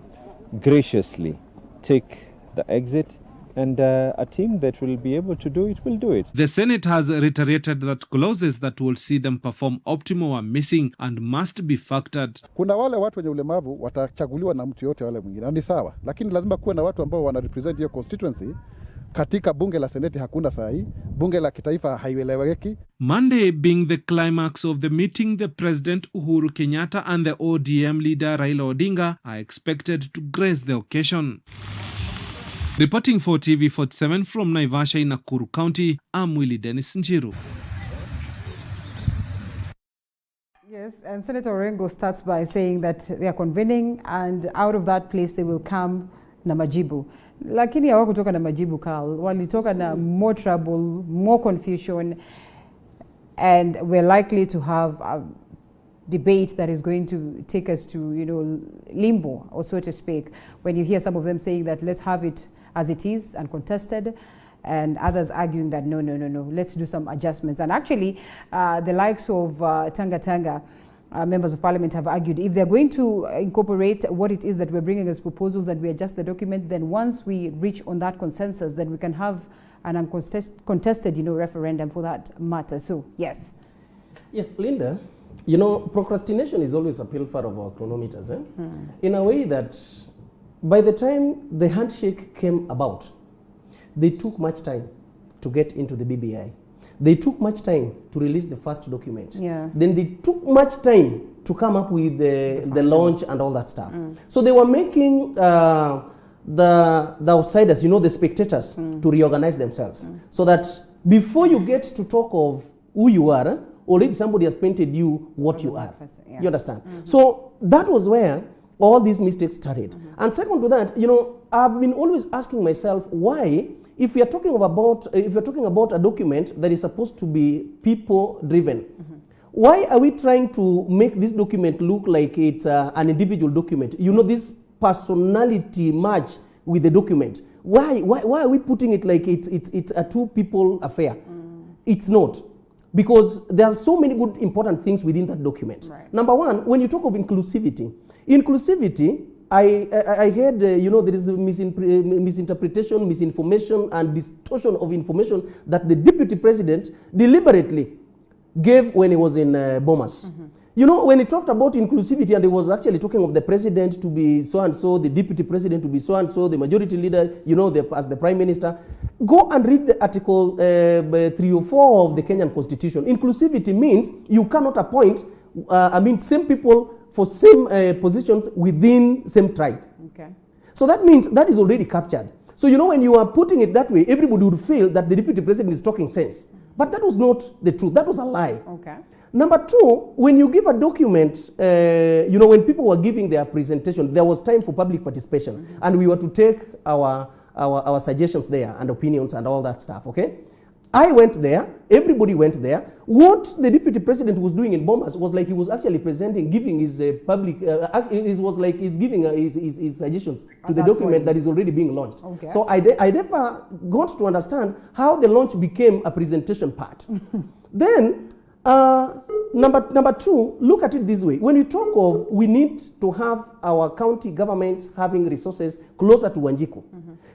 graciously take the exit, and a team that will be able to do it will do it. The Senate has reiterated that clauses that will see them perform optimal are missing and must be factored. Kuna wale watu wenye ulemavu watachaguliwa na mtu yote wale mwingine. Ni sawa, lakini lazima kuwe na watu ambao wana represent hiyo constituency. Katika bunge la Seneti hakuna sahi, bunge la kitaifa haieleweki. Monday being the climax of the meeting, the President Uhuru Kenyatta and the ODM leader Raila Odinga are expected to grace the occasion. Reporting for TV47 from Naivasha in Nakuru County, I'm Willie Dennis Njiru. Yes, and Senator Orengo starts by saying that they are convening and out of that place they will come na majibu. Lakini hawakutoka na majibu, Carl. Walitoka na more trouble, more confusion, and we're likely to have a debate that is going to take us to, limbo, or so to speak, when you hear some of them saying that let's have it as it is, uncontested, and others arguing that no, let's do some adjustments. And actually, the likes of Tanga members of parliament have argued if they're going to incorporate what it is that we're bringing as proposals and we adjust the document, then once we reach on that consensus, then we can have an uncontested, referendum for that matter. So, yes. Yes, Linda, procrastination is always a pilfer of our chronometers, in a way that by the time the handshake came about, they took much time to get into the BBI. They took much time to release the first document. Yeah. Then they took much time to come up with the launch and all that stuff. So they were making the outsiders, the spectators, to reorganize themselves. So that before you get to talk of who you are, already somebody has painted you what you are. Yeah. You understand? So that was where all these mistakes started. And second to that, I've been always asking myself why, if we are talking about a document that is supposed to be people driven, why are we trying to make this document look like it's an individual document? This personality match with the document. Why are we putting it like it's a two people affair? It's not. Because there are so many good important things within that document. Right. Number one, when you talk of inclusivity, I heard, there is misinterpretation, misinformation, and distortion of information that the deputy president deliberately gave when he was in Bomas. You know, when he talked about inclusivity and he was actually talking of the president to be so and so, the deputy president to be so and so, the majority leader, you know, as the prime minister, go and read the article 304 of the Kenyan constitution. Inclusivity means you cannot appoint, same people for same positions within same tribe. Okay. So that means that is already captured. So, you know, when you are putting it that way, everybody would feel that the deputy president is talking sense. But that was not the truth. That was a lie. Okay. Number two, when you give a document, you know, when people were giving their presentation, there was time for public participation, and we were to take our suggestions there and opinions and all that stuff, okay? I went there, everybody went there. What the deputy president was doing in Bomas was like he was actually presenting, giving his public, it was like he's giving his suggestions to the document that is already being launched. Okay. So I never got to understand how the launch became a presentation part. Then, number two, look at it this way. When you talk of we need to have our county governments having resources closer to Wanjiku,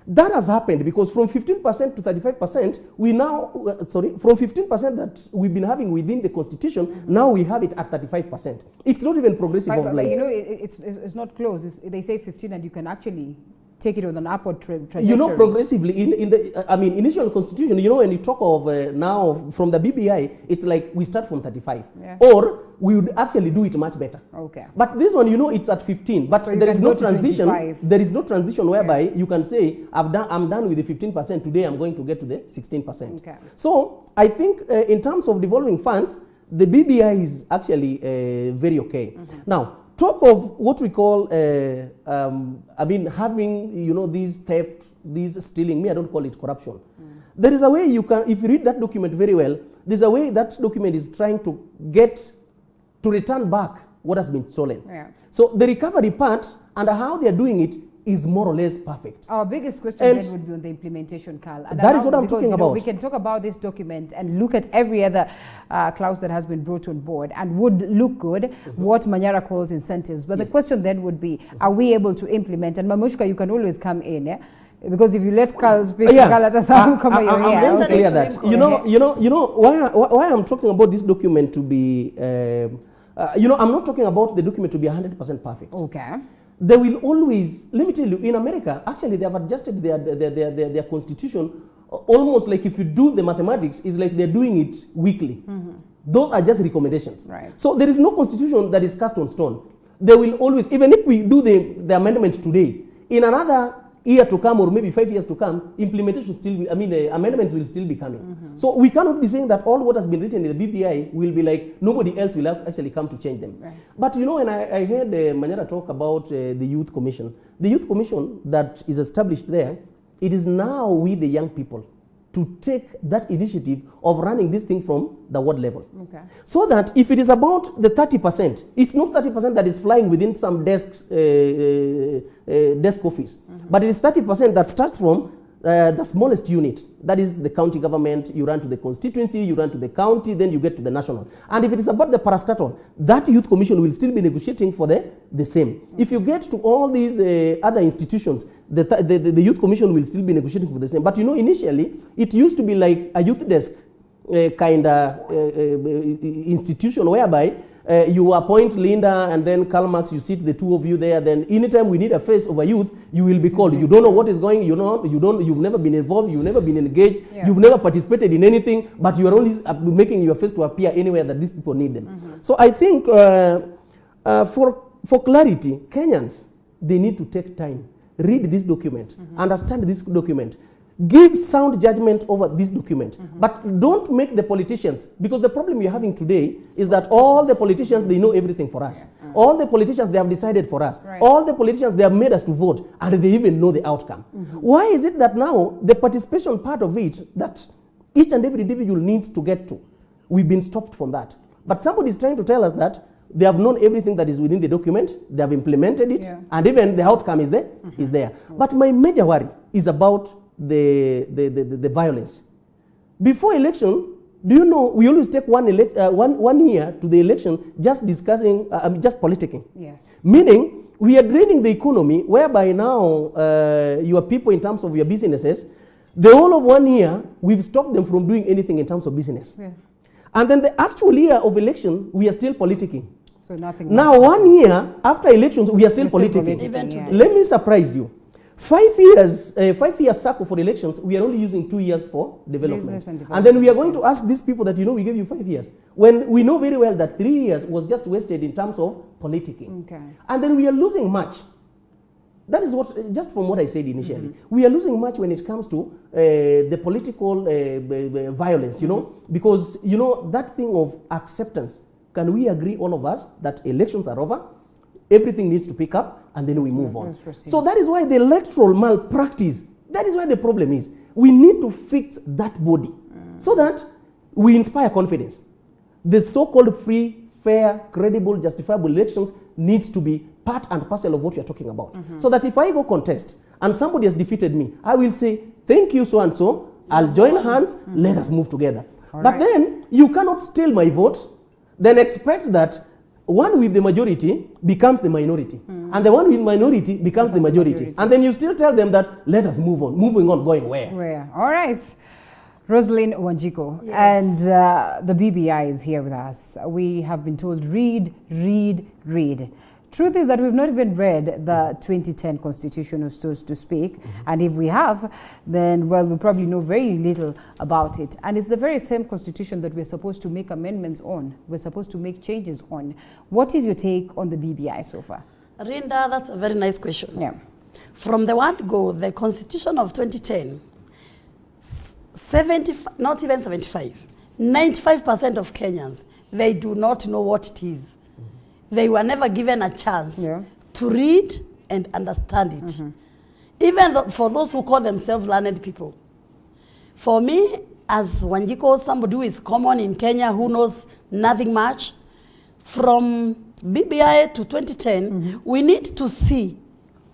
that has happened because from 15% to 35%, we now, from 15% that we've been having within the constitution, now we have it at 35%. It's not even progressive of like. You know, it's not close. They say 15 and you can actually take it on an upward trajectory. You know, progressively in the initial constitution, you know, when you talk of now from the BBI, it's like we start from 35, or we would actually do it much better. Okay. But this one, you know, it's at 15, but so there is no transition. 25. There is no transition whereby you can say, I'm done with the 15%. Today, I'm going to get to the 16%. Okay. So I think in terms of devolving funds, the BBI is actually very okay. Now, talk of what we call, having, you know, these theft, these stealing. I don't call it corruption. There is a way you can, if you read that document very well, there's a way that document is trying to get to return back what has been stolen. Yeah. So the recovery part and how they are doing it is more or less perfect. Our biggest question then would be on the implementation, Carl. And that is what I'm talking about. We can talk about this document and look at every other clause that has been brought on board and would look good, what Manyara calls incentives. But the question then would be, are we able to implement? And Mamushka, you can always come in, because if you let Carl speak, Carl at a sound come here. I'm just clear that. You know why I'm talking about this document to be, I'm not talking about the document to be 100% perfect. Okay. They will always, let me tell you, in America, actually they have adjusted their constitution almost like if you do the mathematics, it's like they're doing it weekly. Those are just recommendations. Right. So there is no constitution that is cast on stone. They will always, even if we do the amendment today, in another year to come or maybe 5 years to come, implementation still will, the amendments will still be coming. So we cannot be saying that all what has been written in the BBI will be like nobody else will actually come to change them. Right. But you know, when I heard Manyara talk about the youth commission that is established there, it is now we the young people to take that initiative of running this thing from the ward level. Okay. So that if it is about the 30%, it's not 30% that is flying within some desk office, but it is 30% that starts from the smallest unit. That is the county government. You run to the constituency, you run to the county, then you get to the national. And if it is about the parastatal, that youth commission will still be negotiating for the same. If you get to all these other institutions, the youth commission will still be negotiating for the same. But you know, initially, it used to be like a youth desk kind of institution whereby you appoint Linda and then Karl Marx, you sit the two of you there, then anytime we need a face of a youth, you will be called. You don't know what is going, you've never been involved, you've never been engaged, you've never participated in anything, but you are only making your face to appear anywhere that these people need them. So I think for clarity, Kenyans, they need to take time, read this document, understand this document, give sound judgment over this document, but don't make the politicians, because the problem we're having today is that all the politicians, they know everything for us. All the politicians, they have decided for us. Right. All the politicians, they have made us to vote, and they even know the outcome. Why is it that now the participation part of it that each and every individual needs to get to, we've been stopped from that? But somebody is trying to tell us that they have known everything that is within the document, they have implemented it, and even the outcome is there. But my major worry is about the violence. Before election, do you know, we always take one year to the election just discussing, just politicking. Yes. Meaning, we are draining the economy, whereby now your people in terms of your businesses, the whole of 1 year, we've stopped them from doing anything in terms of business. Yeah. And then the actual year of election, we are still politicking. So nothing. Now, 1 year after elections, we are still politicking. Even today. Let me surprise you. 5 years, 5 years cycle for elections, we are only using 2 years for development. And then we are going to ask these people that, we gave you 5 years. When we know very well that 3 years was just wasted in terms of politicking. Okay. And then we are losing much. That is what, just from what I said initially, we are losing much when it comes to the political violence, because, that thing of acceptance, can we agree, all of us, that elections are over, everything needs to pick up, and then we move on. So that is why the electoral malpractice, that is why the problem is. We need to fix that body so that we inspire confidence. The so-called free, fair, credible, justifiable elections needs to be part and parcel of what we are talking about. So that if I go contest and somebody has defeated me, I will say, thank you, so and so, I'll join hands, let us move together. But then you cannot steal my vote, then expect that one with the majority becomes the minority, and the one with minority becomes the majority. And then you still tell them that, let us move on. Moving on, going where? Where? All right. Rosalind Wanjiku, Yes. and the BBI is here with us. We have been told, read, read, read. Truth is that we've not even read the 2010 Constitution, so to speak. And if we have, then, well, we probably know very little about it. And it's the very same Constitution that we're supposed to make amendments on. We're supposed to make changes on. What is your take on the BBI so far? Rinda, that's a very nice question. Yeah. From the word go, the Constitution of 2010, 95% of Kenyans, they do not know what it is. They were never given a chance to read and understand it. Even for those who call themselves learned people. For me, as Wanjiku, somebody who is common in Kenya, who knows nothing much, from BBI to 2010, we need to see,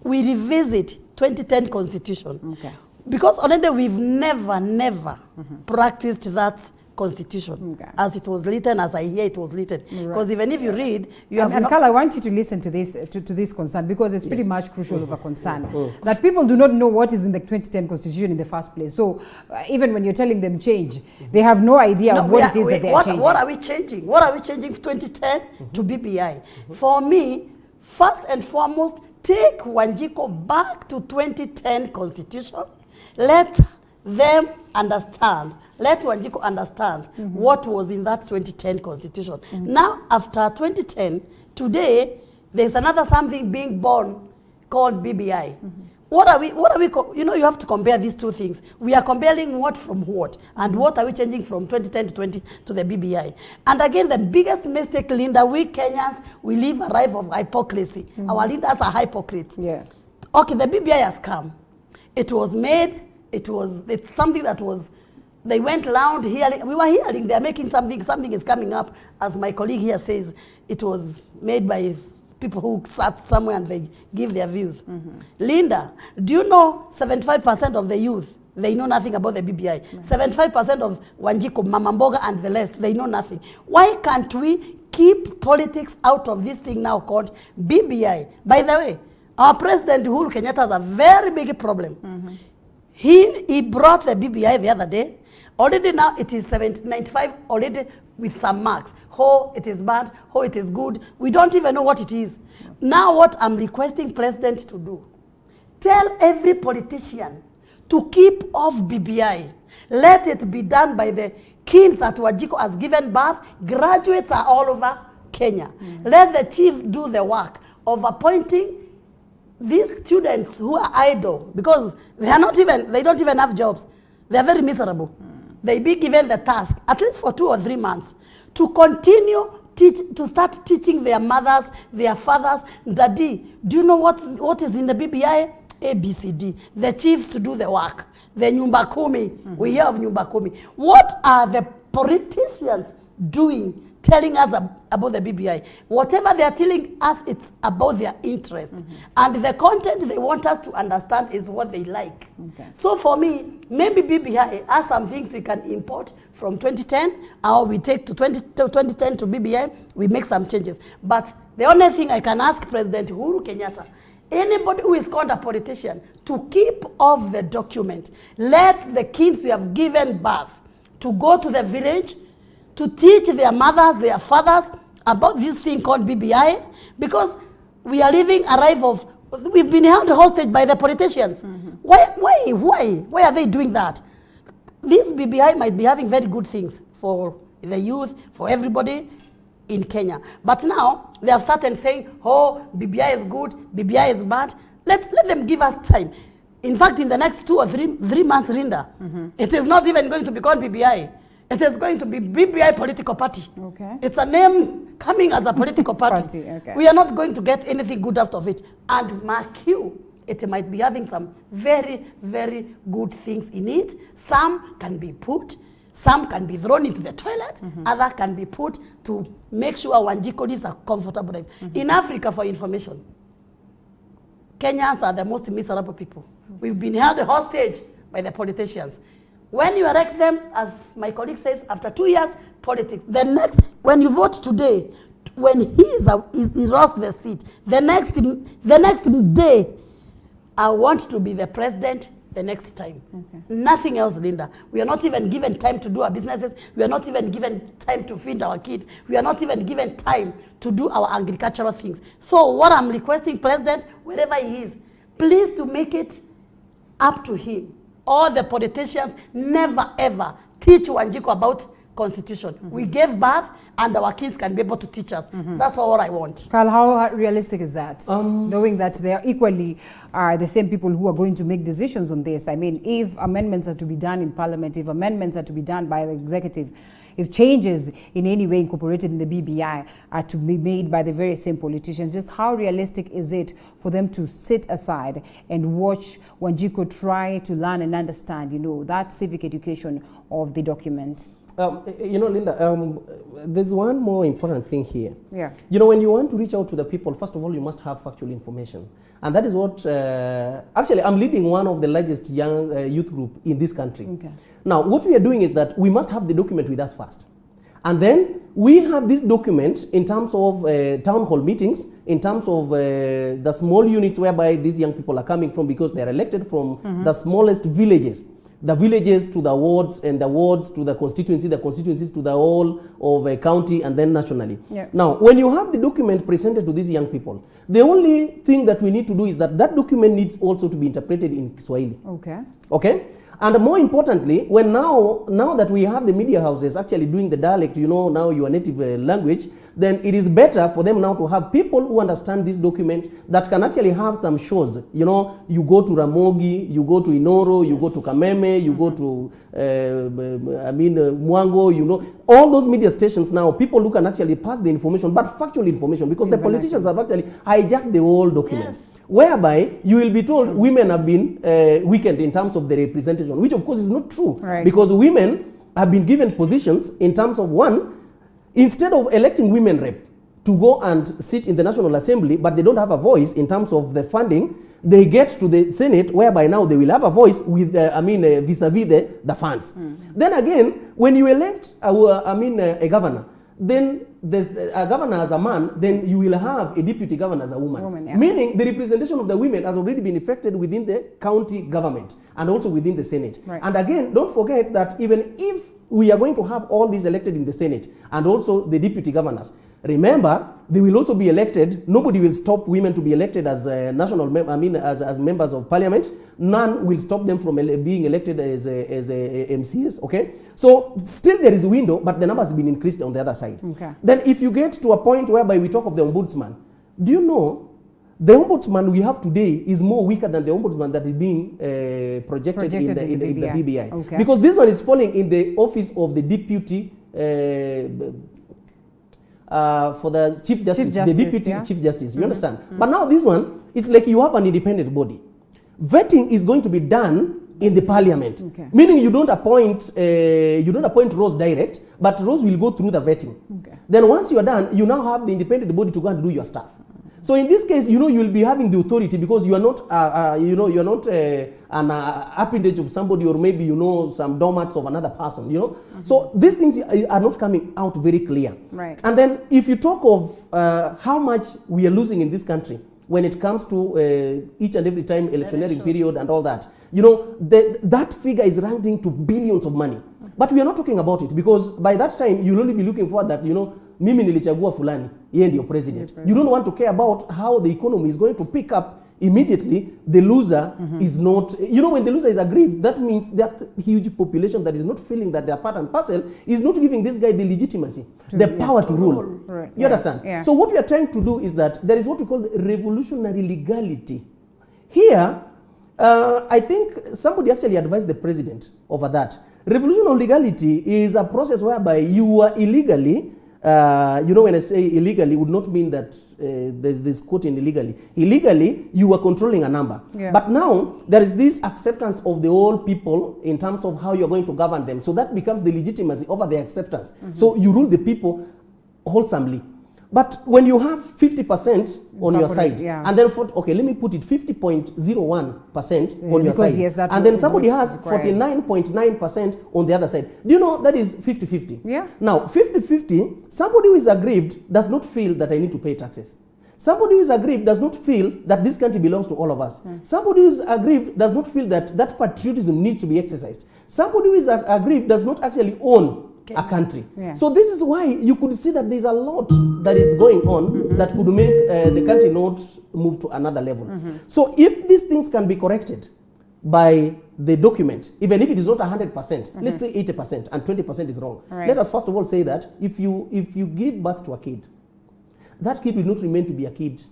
we revisit 2010 Constitution. Okay. Because already we've never practiced that Constitution as it was written, as I hear it was written. Because even if you read, you have Carl, I want you to listen to this to this concern, because it's pretty much crucial of a concern that people do not know what is in the 2010 Constitution in the first place. So even when you're telling them change, they have no idea of what it is that they are changing. What are we changing? What are we changing from 2010 to BBI? For me, first and foremost, take Wanjiku back to 2010 Constitution. Let them understand. Let Wanjiku understand what was in that 2010 Constitution. Now, after 2010, today, there's another something being born called BBI. What are we, you have to compare these two things. We are comparing what from what, and what are we changing from 2010 to the BBI. And again, the biggest mistake, Linda, we Kenyans, we live a life of hypocrisy. Our leaders are hypocrites. Yeah. Okay, the BBI has come. It was made, it's something that was, they went around hearing, we were hearing they're making something is coming up, as my colleague here says, it was made by people who sat somewhere and they give their views. Linda, do you know 75% of the youth, they know nothing about the BBI. 75% of Wanjiku, Mama Mboga and the rest, they know nothing. Why can't we keep politics out of this thing now called BBI? By the way, our President Uhuru Kenyatta has a very big problem. He brought the BBI the other day. Already now it is 95 already with some marks. Oh, it is bad. Oh, it is good. We don't even know what it is. Now what I'm requesting President to do, tell every politician to keep off BBI. Let it be done by the kids that Wanjiku has given birth. Graduates are all over Kenya. Let the chief do the work of appointing these students who are idle, because they don't even have jobs. They are very miserable. They be given the task, at least for 2 or 3 months, to continue to start teaching their mothers, their fathers. Daddy, do you know what is in the BBI? A, B, C, D. The chiefs to do the work. The Nyumba Kumi. We hear of Nyumba Kumi. What are the politicians doing, telling us about the BBI? Whatever they are telling us, it's about their interests. And the content they want us to understand is what they like. So for me, maybe BBI has some things we can import from 2010, or we take to 2010 to BBI, we make some changes. But the only thing I can ask President Uhuru Kenyatta, anybody who is called a politician, to keep off the document. Let the kids we have given birth to go to the village, to teach their mothers, their fathers, about this thing called BBI, because we are living a life of, we've been held hostage by the politicians. Why are they doing that? This BBI might be having very good things for the youth, for everybody in Kenya. But now they have started saying, oh, BBI is good, BBI is bad. Let them give us time. In fact, in the next 2 or 3 months, Linda, it is not even going to be called BBI. It is going to be BBI political party. Okay. It's a name coming as a political party. Okay. We are not going to get anything good out of it. And mark you, it might be having some very, very good things in it. Some can be put, some can be thrown into the toilet, other can be put to make sure Wanjiko lives a comfortable life. In Africa, for information, Kenyans are the most miserable people. We've been held hostage by the politicians. When you elect them, as my colleague says, after 2 years, politics. The next, when you vote today, when he lost the seat, the next day, I want to be the president the next time. Nothing else, Linda. We are not even given time to do our businesses. We are not even given time to feed our kids. We are not even given time to do our agricultural things. So what I'm requesting, President, wherever he is, please to make it up to him. All the politicians never ever teach Wanjiko about constitution. We gave birth and our kids can be able to teach us. That's all I want. Carl, how realistic is that? Knowing that they are equally the same people who are going to make decisions on this. I mean, if amendments are to be done in Parliament, if amendments are to be done by the executive, if changes in any way incorporated in the BBI are to be made by the very same politicians, just how realistic is it for them to sit aside and watch Wanjiko try to learn and understand, that civic education of the document? Linda, there's one more important thing here. Yeah. When you want to reach out to the people, first of all, you must have factual information. And that is what, actually, I'm leading one of the largest young youth group in this country. Okay. Now, what we are doing is that we must have the document with us first. And then we have this document in terms of town hall meetings, in terms of the small units whereby these young people are coming from, because they are elected from the smallest villages. The villages to the wards, and the wards to the constituencies to the whole of a county, and then nationally. Yeah. Now, when you have the document presented to these young people, the only thing that we need to do is that document needs also to be interpreted in Kiswahili. Okay. Okay? And more importantly, when now that we have the media houses actually doing the dialect, now your native language, then it is better for them now to have people who understand this document that can actually have some shows. You go to Ramogi, you go to Inoro, you go to Kameme, you go to Mwango, all those media stations now, people who can actually pass the information, but factual information, because the politicians have actually hijacked the whole document. Yes. Whereby you will be told women have been weakened in terms of the representation, which of course is not true. Right. Because women have been given positions in terms of, one, instead of electing women rep to go and sit in the National Assembly, but they don't have a voice in terms of the funding, they get to the Senate, whereby now they will have a voice with, vis-a-vis the funds. Then again, when you elect a governor, then there's a governor as a man, then you will have a deputy governor as a woman. Yeah. Meaning the representation of the women has already been effected within the county government and also within the Senate. Right. And again, don't forget that even if we are going to have all these elected in the Senate and also the deputy governors, remember, they will also be elected. Nobody will stop women to be elected as as members of parliament. None will stop them from being elected as MCs. Okay, so still there is a window, but the numbers have been increased on the other side. Okay. Then if you get to a point whereby we talk of the ombudsman, do you know the ombudsman we have today is more weaker than the ombudsman that is being projected in the BBI. Okay. Because this one is falling in the office of the deputy. For the Chief Justice, the Deputy Chief Justice, you understand? But now this one, it's like you have an independent body. Vetting is going to be done in the Parliament, meaning you don't appoint Rose direct, but Rose will go through the vetting. Okay. Then once you are done, you now have the independent body to go and do your stuff. So in this case, you will be having the authority because you are not, you are not an appendage of somebody, or maybe some doormats of another person. So these things are not coming out very clear. Right. And then if you talk of how much we are losing in this country when it comes to each and every time electioneering period and all that, that figure is rounding to billions of money. But we are not talking about it because by that time you'll only be looking for that mimi nilichagua fulani, yeye ndio president. You don't want to care about how the economy is going to pick up immediately. The loser is not, you know, when the loser is aggrieved, that means that huge population that is not feeling that they are part and parcel is not giving this guy the legitimacy, the power to rule. Right. You understand? Yeah. So what we are trying to do is that there is what we call the revolutionary legality. Here, I think somebody actually advised the president over that. Revolutionary legality is a process whereby you are illegally, you know, when I say illegally, it would not mean that there's quoting illegally. Illegally, you are controlling a number. Yeah. But now, there is this acceptance of the whole people in terms of how you're going to govern them. So that becomes the legitimacy over the acceptance. So you rule the people wholesomely. But when you have 50% on your side, and then, okay, let me put it 50.01% on your side, yes, and then somebody has 49.9% on the other side. Do you know that is 50-50? Yeah. Now, 50-50, somebody who is aggrieved does not feel that I need to pay taxes. Somebody who is aggrieved does not feel that this country belongs to all of us. Somebody who is aggrieved does not feel that that patriotism needs to be exercised. Somebody who is aggrieved does not actually own a country. So this is why you could see that there's a lot that is going on that could make the country not move to another level. So if these things can be corrected by the document, even if it is not 100%, let's say 80% and 20% is wrong. Let us first of all say that if you give birth to a kid, that kid will not remain to be a kid.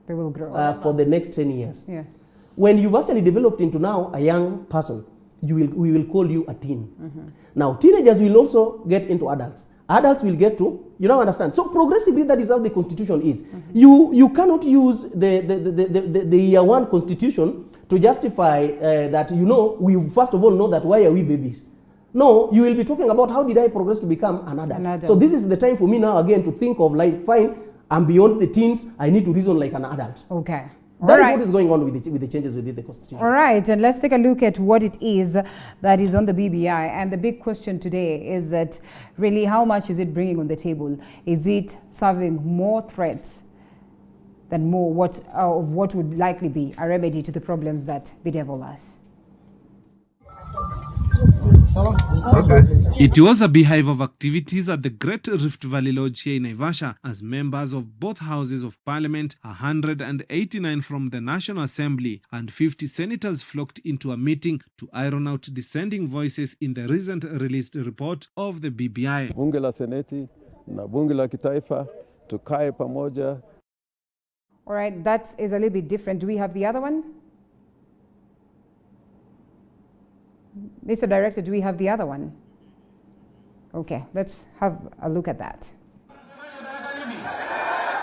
They will grow for the next 10 years. Yeah. When you've actually developed into now a young person, we will call you a teen. Now, teenagers will also get into adults. Adults will get to, you know, understand. So progressively, that is how the constitution is. You cannot use the year one constitution to justify that, you know, we first of all know that why are we babies? No, you will be talking about how did I progress to become an adult. So this is the time for me now again to think of like, fine, I'm beyond the teens, I need to reason like an adult. Okay. That is what is going on with the changes within the Constitution. All right, and let's take a look at what it is that is on the BBI. And the big question today is that really how much is it bringing on the table? Is it serving more threats than of what would likely be a remedy to the problems that bedevil us? It was a beehive of activities at the Great Rift Valley Lodge here in Naivasha as members of both houses of parliament, 189 from the National Assembly and 50 senators flocked into a meeting to iron out dissenting voices in the recent released report of the BBI. Bunge la Seneti na bunge la kitaifa tukae pamoja. All right, that is a little bit different. Do we have the other one? Mr. Director, do we have the other one? Okay, let's have a look at that.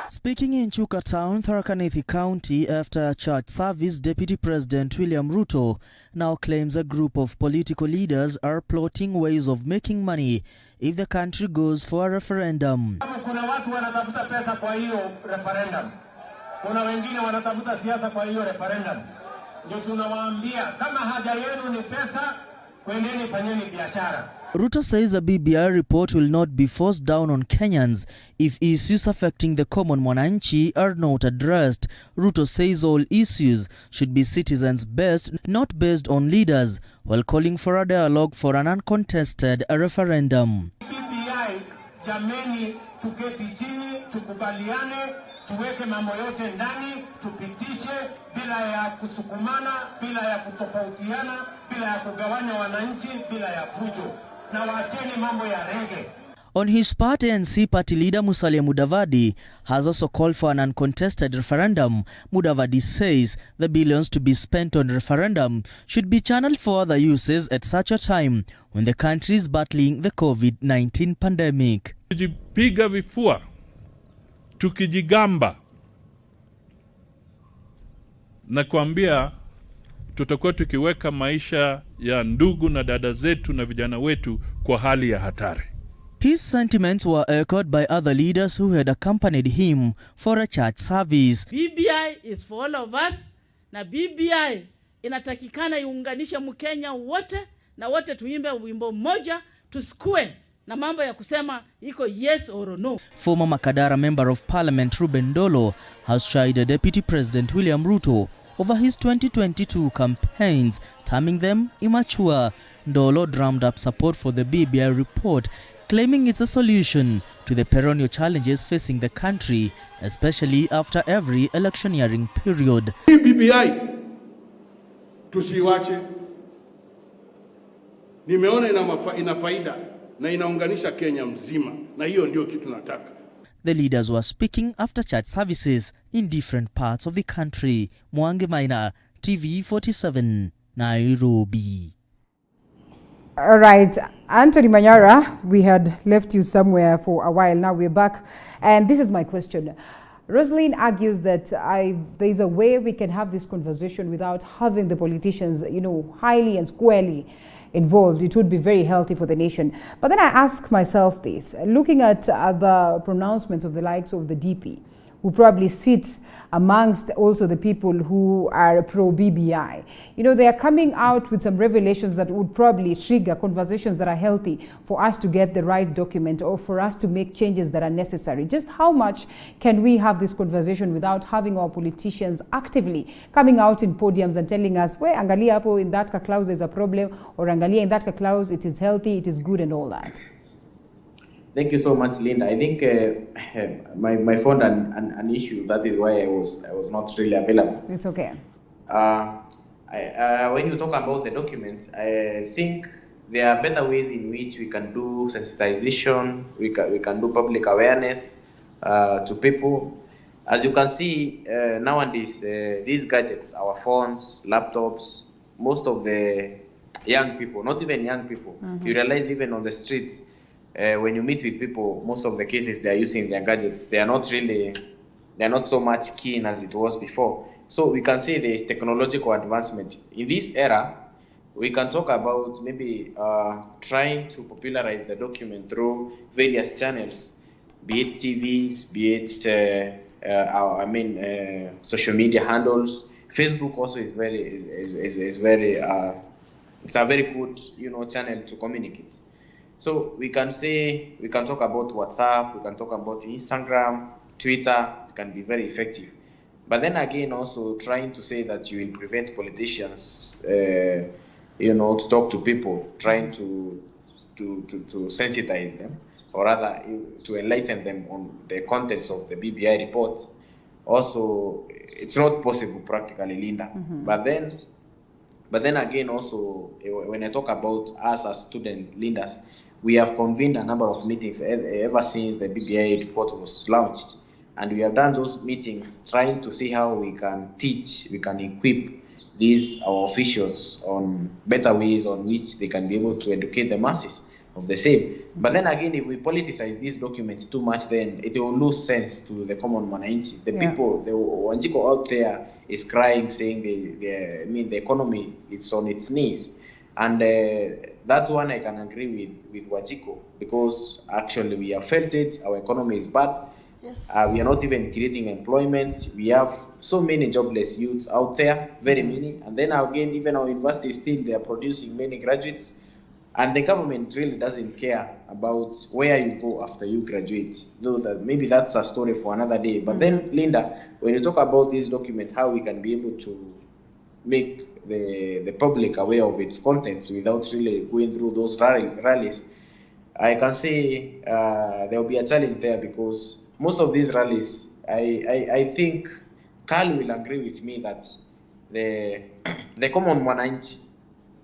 Speaking in Chuka Town, Tharaka Nithi County, after a church service, Deputy President William Ruto now claims a group of political leaders are plotting ways of making money if the country goes for a referendum. Kuna watu wanatafuta pesa kwa hiyo referendum. Kuna wengine wanatafuta siasa kwa hiyo referendum. Ndio tunawaambia kama haja yenu ni pesa, kwendeni fanyeni biashara. Ruto says the BBI report will not be forced down on Kenyans if issues affecting the common mwananchi are not addressed. Ruto says all issues should be citizens-based, not based on leaders, while calling for a dialogue for an uncontested referendum. BBI, jameni, tuketi chini, tukubaliane, tuweke mambo yote ndani, tupitishe bila ya kusukumana, bila ya kutofautiana, bila ya kugawanya wananchi, bila ya fujo. Na waacheni mambo ya rege. On his part, ANC party leader Musalia Mudavadi has also called for an uncontested referendum. Mudavadi says the billions to be spent on referendum should be channeled for other uses at such a time when the country is battling the COVID-19 pandemic. Tukijipiga vifua, tukijigamba na kuambia tutakuwa tukiweka maisha ya ndugu na dada zetu na vijana wetu kwa hali ya hatari. His sentiments were echoed by other leaders who had accompanied him for a church service. BBI is for all of us, na BBI inatakikana iunganishe Mkenya wote na wote tuimbe wimbo mmoja, tusikue na mambo ya kusema iko yes or no. Former Makadara Member of Parliament Ruben Dolo has chided Deputy President William Ruto over his 2022 campaigns, terming them immature. Ndolo drummed up support for the BBI report, claiming it's a solution to the perennial challenges facing the country, especially after every electioneering period. BBI tusiwache, nimeona ina faida na inaunganisha Kenya mzima, na hiyo ndio kitu nataka. The leaders were speaking after church services in different parts of the country. Mwangi Maina, TV47, Nairobi. All right, Anthony Manyara, we had left you somewhere for a while. Now we're back. And this is my question. Rosaline argues that there's a way we can have this conversation without having the politicians, highly and squarely involved. It would be very healthy for the nation. But then I ask myself this, looking at the pronouncements of the likes of the DP, who probably sits amongst also the people who are pro-BBI. They are coming out with some revelations that would probably trigger conversations that are healthy for us to get the right document or for us to make changes that are necessary. Just how much can we have this conversation without having our politicians actively coming out in podiums and telling us, well, angalia hapo in that clause there's a problem, or angalia in that clause it is healthy, it is good and all that? Thank you so much, Linda. I think my phone an issue. That is why I was not really available. It's okay. When you talk about the documents, I think there are better ways in which we can do sensitization. We can do public awareness to people. As you can see nowadays, these gadgets, our phones, laptops, most of the young people, not even young people, you realize even on the streets. When you meet with people, most of the cases they are using their gadgets. They are not so much keen as it was before. So we can say there is technological advancement. In this era, we can talk about maybe trying to popularize the document through various channels, be it TVs, be it social media handles. Facebook also is very it's a very good channel to communicate. So we can talk about WhatsApp, we can talk about Instagram, Twitter. It can be very effective. But then again, also trying to say that you will prevent politicians, to talk to people, trying to sensitize them, or rather to enlighten them on the contents of the BBI report. Also, it's not possible practically, Linda. But then again, also when I talk about us as student leaders, we have convened a number of meetings ever since the BBI report was launched. And we have done those meetings trying to see how we can teach, we can equip our officials on better ways on which they can be able to educate the masses of the same. But then again, if we politicize these documents too much, then it will lose sense to the common mwananchi. The people, the Wanjiko out there is crying, saying the economy is on its knees. And that one I can agree with Wajiko, because actually we have felt it, our economy is bad. Yes. We are not even creating employment. We have so many jobless youths out there, very many. And then again, even our universities still, they are producing many graduates. And the government really doesn't care about where you go after you graduate. Maybe that's a story for another day. But then, Linda, when you talk about this document, how we can be able to make the public aware of its contents without really going through those rallies, I can say there will be a challenge there, because most of these rallies, I think Carl will agree with me that the common mwananchi,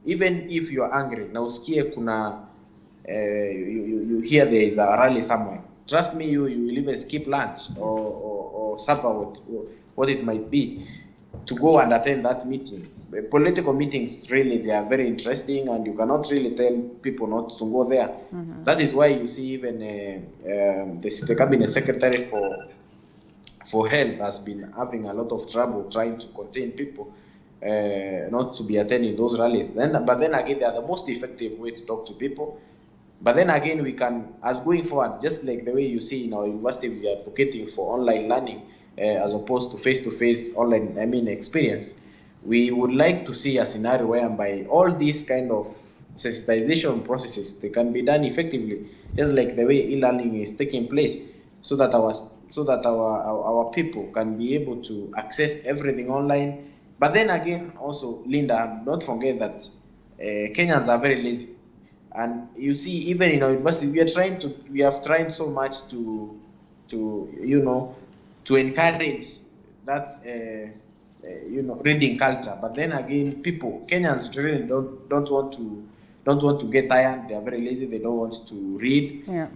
even if you are angry, na usikie kuna you hear there is a rally somewhere, trust me, you will even skip lunch or supper, what it might be, to go and attend that meeting. Political meetings, really, they are very interesting, and you cannot really tell people not to go there. That is why you see even the cabinet secretary for health has been having a lot of trouble trying to contain people not to be attending those rallies. But then again, they are the most effective way to talk to people. But then again, we can, as going forward, just like the way you see in our universities, we are advocating for online learning as opposed to face-to-face online experience. We would like to see a scenario whereby all these kind of sensitization processes, they can be done effectively, just like the way e-learning is taking place, so that our people can be able to access everything online. But then again, also, Linda, don't forget that Kenyans are very lazy. And you see, even in our university, we have tried so much to encourage that reading culture. But then again, Kenyans really don't want to get tired. They are very lazy. They don't want to read. Yeah.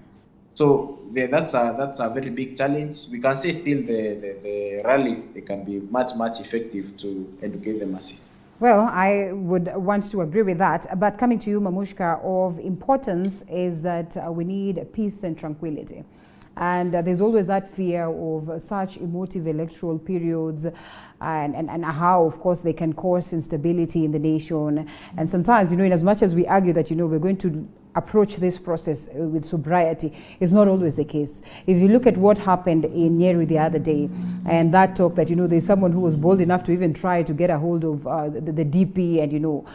So that's a very big challenge. We can say still the rallies, they can be much effective to educate the masses. Well, I would want to agree with that. But coming to you, Mamushka, of importance is that we need peace and tranquility. And there's always that fear of such emotive electoral periods and how, of course, they can cause instability in the nation. And sometimes, in as much as we argue that, we're going to approach this process with sobriety, is not always the case. If you look at what happened in Nyeri the other day, and that talk that, there's someone who was bold enough to even try to get a hold of the DP and,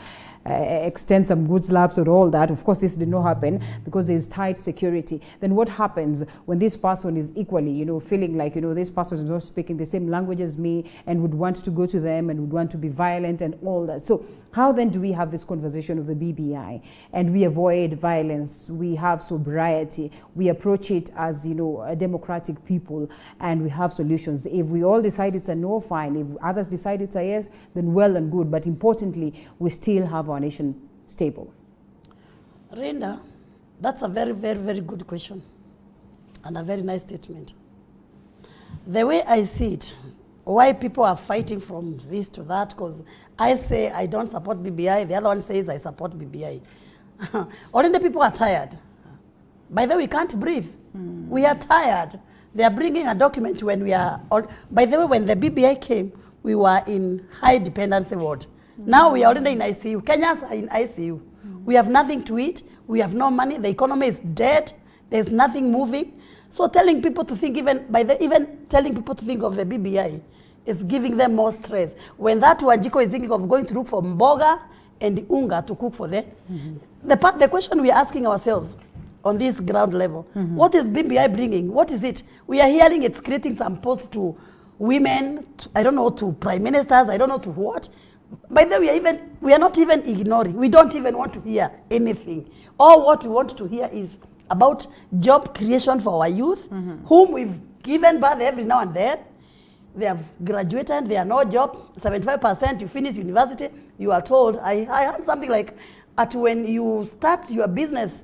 extend some good slaps or all that. Of course, this did not happen because there's tight security. Then what happens when this person is equally, feeling like, this person is not speaking the same language as me and would want to go to them and would want to be violent and all that. So how then do we have this conversation of the BBI and we avoid violence? We have sobriety. We approach it as, a democratic people, and we have solutions. If we all decide it's a no, fine. If others decide it's a yes, then well and good. But importantly, we still have our nation stable. Renda, that's a very, very, very good question and a very nice statement. The way I see it, why people are fighting from this to that, because I say I don't support BBI, the other one says I support BBI. Already people are tired. By the way, we can't breathe. We are tired. They are bringing a document when we are, by the way, when the BBI came, we were in high dependency ward. Now we are already in ICU. Kenyans are in ICU. We have nothing to eat. We have no money. The economy is dead. There's nothing moving. So telling people to think, even telling people to think of the BBI is giving them more stress. When that Wanjiko is thinking of going to look for mboga and unga to cook for them, the question we are asking ourselves on this ground level, what is BBI bringing? What is it? We are hearing it's creating some posts to women, I don't know, to prime ministers, I don't know to what. By the way, we are not even ignoring. We don't even want to hear anything. All what we want to hear is about job creation for our youth, whom we've given birth every now and then. They have graduated, they are no job. 75% you finish university, you are told. I heard something like, when you start your business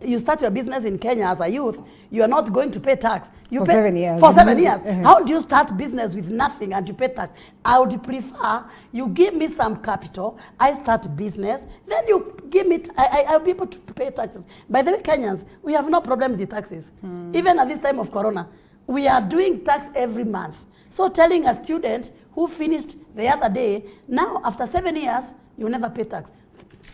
in Kenya as a youth, you are not going to pay tax. For 7 years. For 7 years. How do you start business with nothing and you pay tax? I would prefer you give me some capital, I start business, then you give me, I'll be able to pay taxes. By the way, Kenyans, we have no problem with the taxes. Even at this time of Corona, we are doing tax every month. So telling a student who finished the other day, now after 7 years, you never pay tax.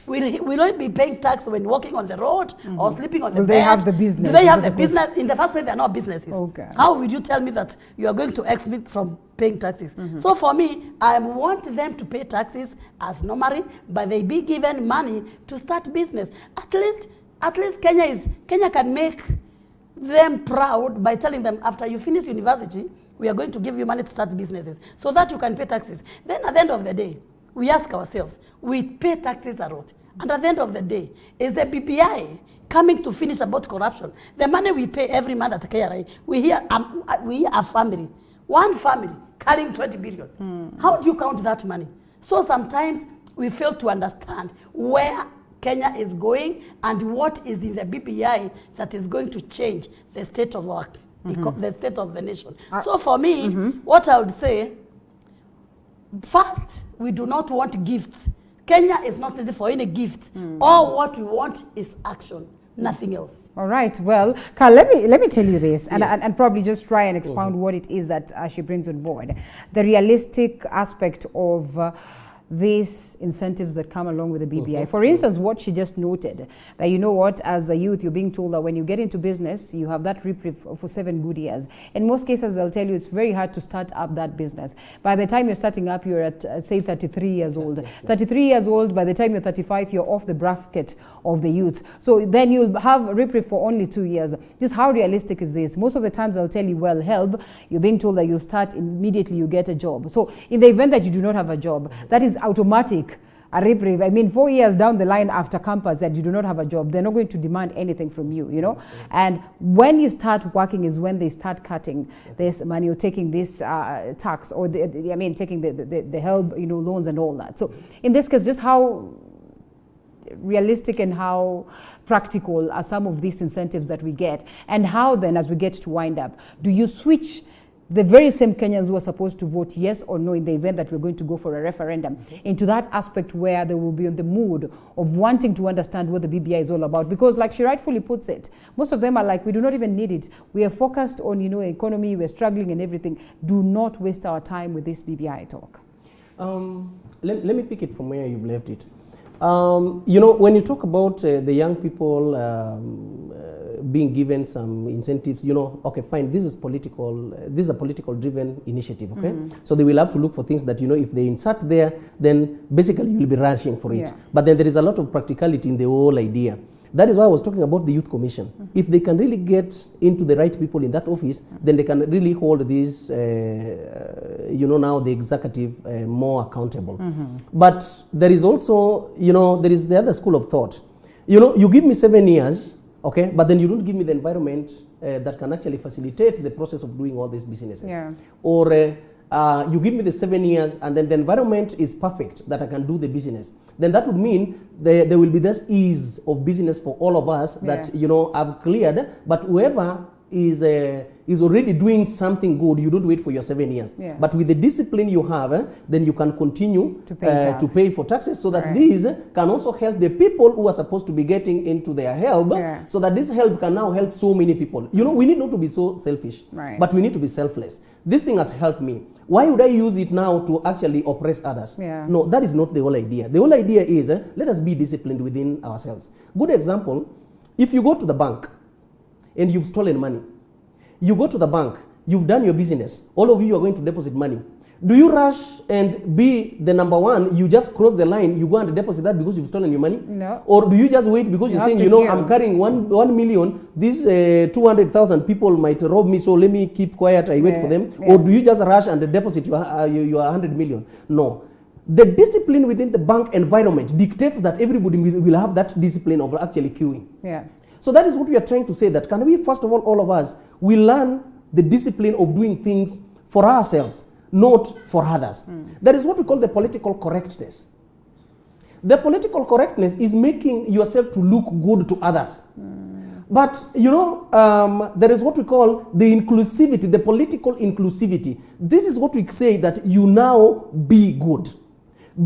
Will not be paying tax when walking on the road or sleeping on the bed? Do they have the business? Do they have the business? In the first place, they are not businesses. Okay. How would you tell me that you are going to exclude from paying taxes? So for me, I want them to pay taxes as normally, but they be given money to start business. At least Kenya can make them proud by telling them, after you finish university, we are going to give you money to start businesses so that you can pay taxes. Then at the end of the day, we ask ourselves, we pay taxes a lot. And at the end of the day, is the BBI coming to finish about corruption? The money we pay every month at KRA, we hear a family, one family carrying 20 billion. How do you count that money? So sometimes we fail to understand where Kenya is going and what is in the BBI that is going to change the state of our, the state of the nation. So for me, what I would say, first, we do not want gifts. Kenya is not ready for any gifts. All what we want is action, nothing else. All right. Well, Carl, let me tell you this, and probably just try and expound what it is that she brings on board. The realistic aspect of these incentives that come along with the BBI. For instance, what she just noted, that as a youth, you're being told that when you get into business, you have that reprieve for 7 good years. In most cases, they'll tell you it's very hard to start up that business. By the time you're starting up, you're at, say, 33 years old. 33 years old, by the time you're 35, you're off the bracket of the youth. So then you'll have reprieve for only 2 years. Just how realistic is this? Most of the times they'll tell you, well, help, you're being told that you start immediately, you get a job. So in the event that you do not have a job, that is automatic a reprieve. I mean, 4 years down the line after campus and you do not have a job, they're not going to demand anything from you, you know. And when you start working is when they start cutting this money or taking this tax or taking the help, you know, loans and all that. So in this case, just how realistic and how practical are some of these incentives that we get, and how then, as we get to wind up, do you switch the very same Kenyans who are supposed to vote yes or no in the event that we're going to go for a referendum into that aspect where they will be in the mood of wanting to understand what the BBI is all about? Because like she rightfully puts it, most of them are like, we do not even need it. We are focused on, you know, economy, we're struggling and everything. Do not waste our time with this BBI talk. Let me pick it from where you've left it. You know, when you talk about the young people being given some incentives, you know, okay, fine, this is political, this is a political driven initiative, okay? So they will have to look for things that, you know, if they insert there, then basically you'll be rushing for it. But then there is a lot of practicality in the whole idea. That is why I was talking about the Youth Commission. If they can really get into the right people in that office, then they can really hold this, you know, now the executive more accountable. But there is also, you know, there is the other school of thought. You know, you give me 7 years, okay, but then you don't give me the environment that can actually facilitate the process of doing all these businesses. Or you give me the 7 years and then the environment is perfect that I can do the business. Then that would mean there will be this ease of business for all of us that, you know, I've cleared, but whoever is already doing something good, you don't wait for your 7 years. But with the discipline you have, then you can continue to pay for taxes, so that these can also help the people who are supposed to be getting into their help, so that this help can now help so many people. You know, we need not to be so selfish, but we need to be selfless. This thing has helped me. Why would I use it now to actually oppress others? No, that is not the whole idea. The whole idea is let us be disciplined within ourselves. Good example, if you go to the bank and you've stolen money, you go to the bank, you've done your business, all of you are going to deposit money. Do you rush and be the number one, you just cross the line, you go and deposit that because you've stolen your money? No. Or do you just wait because you're saying, you know, I'm carrying 1 million, these 200,000 people might rob me, so let me keep quiet, I wait for them? Or do you just rush and deposit your 100 million? No. The discipline within the bank environment dictates that everybody will have that discipline of actually queuing. So that is what we are trying to say, that can we, first of all of us, we learn the discipline of doing things for ourselves, not for others. That is what we call the political correctness. The political correctness is making yourself to look good to others. But, you know, there is what we call the inclusivity, the political inclusivity. This is what we say, that you now be good.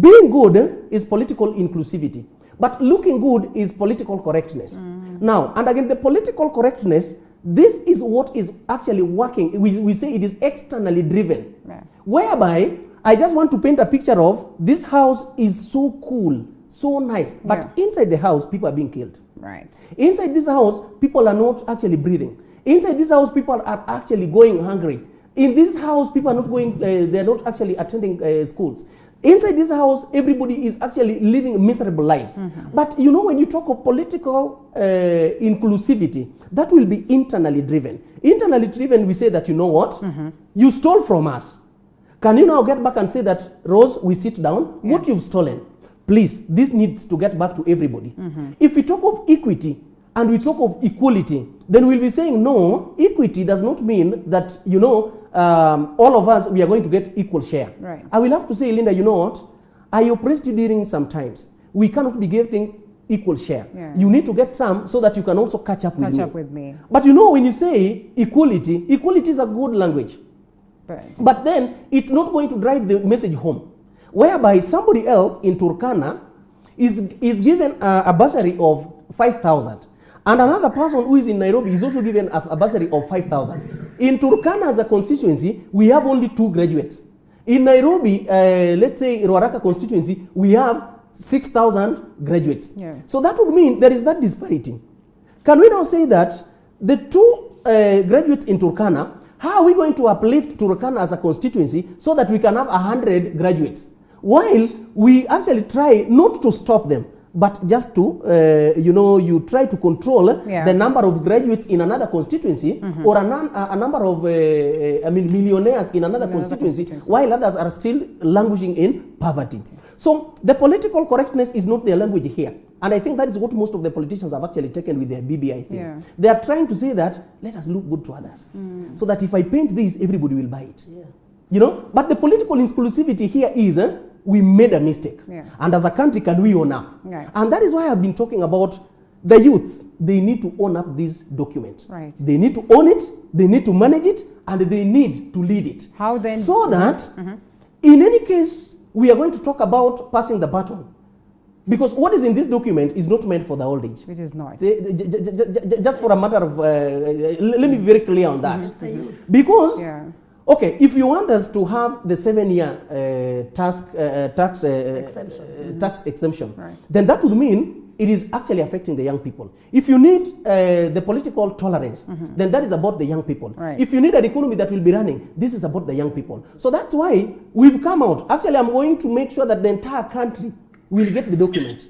Being good is political inclusivity. But looking good is political correctness. Now, and again, the political correctness, this is what is actually working. We say it is externally driven. Whereby, I just want to paint a picture of this house is so cool, so nice. But inside the house, people are being killed. Inside this house, people are not actually breathing. Inside this house, people are actually going hungry. In this house, people are not going, they're not actually attending schools. Inside this house, everybody is actually living miserable lives. But you know, when you talk of political inclusivity, that will be internally driven. Internally driven, we say that, you know what? You stole from us. Can you now get back and say that, Rose, we sit down, what you've stolen, please, this needs to get back to everybody. If we talk of equity and we talk of equality, then we'll be saying, no, equity does not mean that, you know, all of us, we are going to get equal share. I will have to say, Linda, you know what? I oppressed you during some times. We cannot be getting equal share. You need to get some so that you can also catch up with me. But you know, when you say equality, equality is a good language. But then it's not going to drive the message home. Whereby somebody else in Turkana is given a bursary of 5,000. And another person who is in Nairobi is also given a bursary of 5,000. In Turkana as a constituency, we have only 2 graduates. In Nairobi, let's say Ruaraka constituency, we have 6,000 graduates. So that would mean there is that disparity. Can we now say that the 2 graduates in Turkana, how are we going to uplift Turkana as a constituency so that we can have 100 graduates? While we actually try not to stop them, but just to, you try to control the number of graduates in another constituency or a number of, millionaires in another constituency, while others are still languishing in poverty. So the political correctness is not their language here. And I think that is what most of the politicians have actually taken with their BBI thing. Yeah. They are trying to say that, let us look good to others. So that if I paint this, everybody will buy it. Yeah. But the political inclusivity here is, we made a mistake. Yeah. And as a country, can we own up? Right. And that is why I've been talking about the youths. They need to own up this document. Right. They need to own it, they need to manage it, and they need to lead it. How then? So that, in any case, we are going to talk about passing the baton. Because what is in this document is not meant for the old age. It is not. Just for a matter of, let me be very clear on that. Because, okay, if you want us to have the 7-year tax exemption, right, then that would mean it is actually affecting the young people. If you need the political tolerance, then that is about the young people. Right. If you need an economy that will be running, this is about the young people. So that's why we've come out. Actually, I'm going to make sure that the entire country will get the document,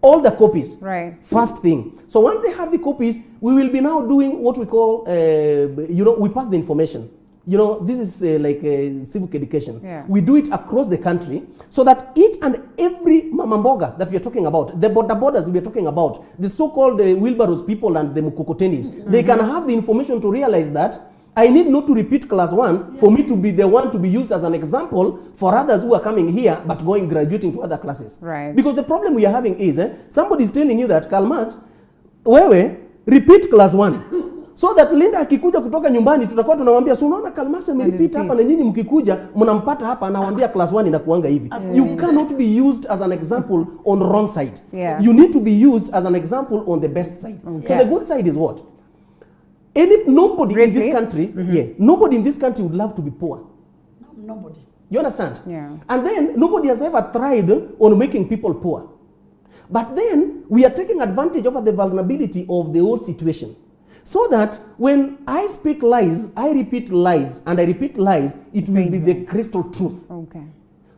all the copies. Right. First thing. So once they have the copies, we will be now doing what we call, we pass the information. This is like civic education. Yeah. We do it across the country so that each and every mamamboga that we are talking about, the borders we are talking about, the so-called wheelbarrows people and the mukokotenis, they can have the information to realize that I need not to repeat class 1 for me to be the one to be used as an example for others who are coming here but graduating to other classes. Right. Because the problem we are having is, somebody is telling you that, Karl Marx, wewe, repeat class 1. So that Linda akikuja kutoka nyumbani tutakuwa tunamwambia so unaona Karl Marx amerepeat hapa na nyinyi mkikuja mnampata hapa anawaambia class 1 inakuanga hivi. You cannot be used as an example on the wrong side. Yeah. You need to be used as an example on the best side. Okay. So the good side is what? Nobody in this country, nobody in this country would love to be poor. No, nobody. You understand? Yeah. And then nobody has ever tried on making people poor. But then we are taking advantage of the vulnerability of the old situation. So that when I speak lies, I repeat lies, and I repeat lies, it will be the crystal truth. Okay.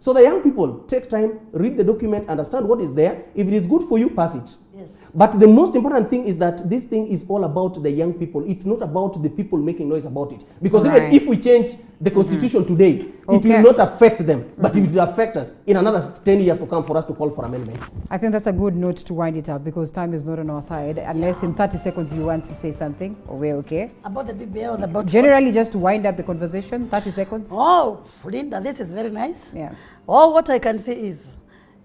So the young people take time, read the document, understand what is there. If it is good for you, pass it. Yes. But the most important thing is that this thing is all about the young people. It's not about the people making noise about it. Because even if we change the constitution today, it will not affect them, but it will affect us in another 10 years to come for us to call for amendments. I think that's a good note to wind it up because time is not on our side. Unless in 30 seconds you want to say something, or we're okay. About the BBI or about generally what? Just to wind up the conversation, 30 seconds. Oh, Linda, this is very nice. Yeah. All what I can say is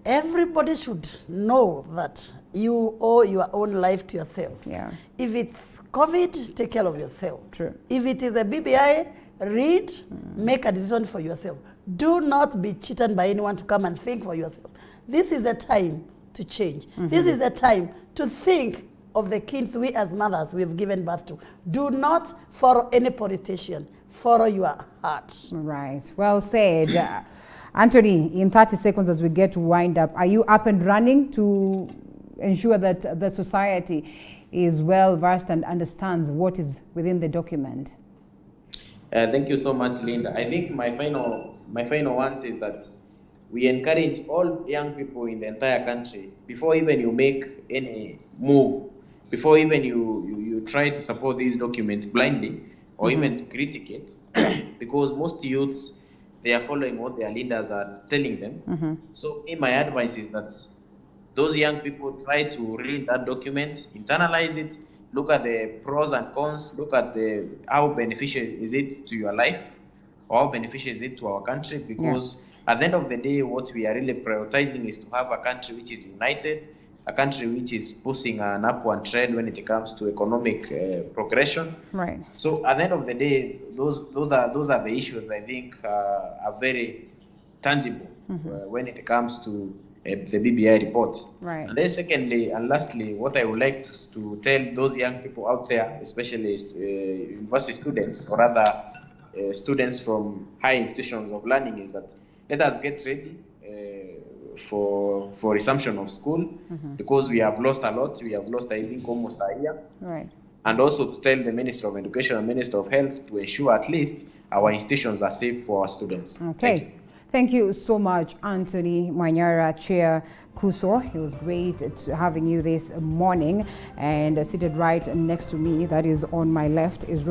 everybody should know that you owe your own life to yourself. Yeah. If it's COVID, take care of yourself. True. If it is a BBI, read, make a decision for yourself. Do not be cheated by anyone to come and think for yourself. This is the time to change. This is the time to think of the kids we as mothers we've given birth to. Do not follow any politician. Follow your heart. Right. Well said. Anthony, in 30 seconds as we get to wind up, are you up and running to ensure that the society is well versed and understands what is within the document? Thank you so much, Linda. I think my final one is that we encourage all young people in the entire country, before even you make any move, before even you try to support these documents blindly or even to critique it, because most youths, they are following what their leaders are telling them. So my advice is that those young people try to read that document, internalize it, look at the pros and cons, look at how beneficial is it to your life, or how beneficial is it to our country, because at the end of the day, what we are really prioritizing is to have a country which is united, a country which is pushing an upward trend when it comes to economic progression. Right. So at the end of the day, those are the issues I think are very tangible when it comes to the BBI report. Right. And then secondly and lastly, what I would like to tell those young people out there, especially university students or other students from high institutions of learning, is that let us get ready for resumption of school, because we have lost a lot. We have lost, I think, almost a year. Right. And also to tell the Minister of Education and Minister of Health to ensure at least our institutions are safe for our students. Okay. Thank you so much, Anthony Manyara, Chair KUSO. It was great having you this morning. And seated right next to me, that is on my left, is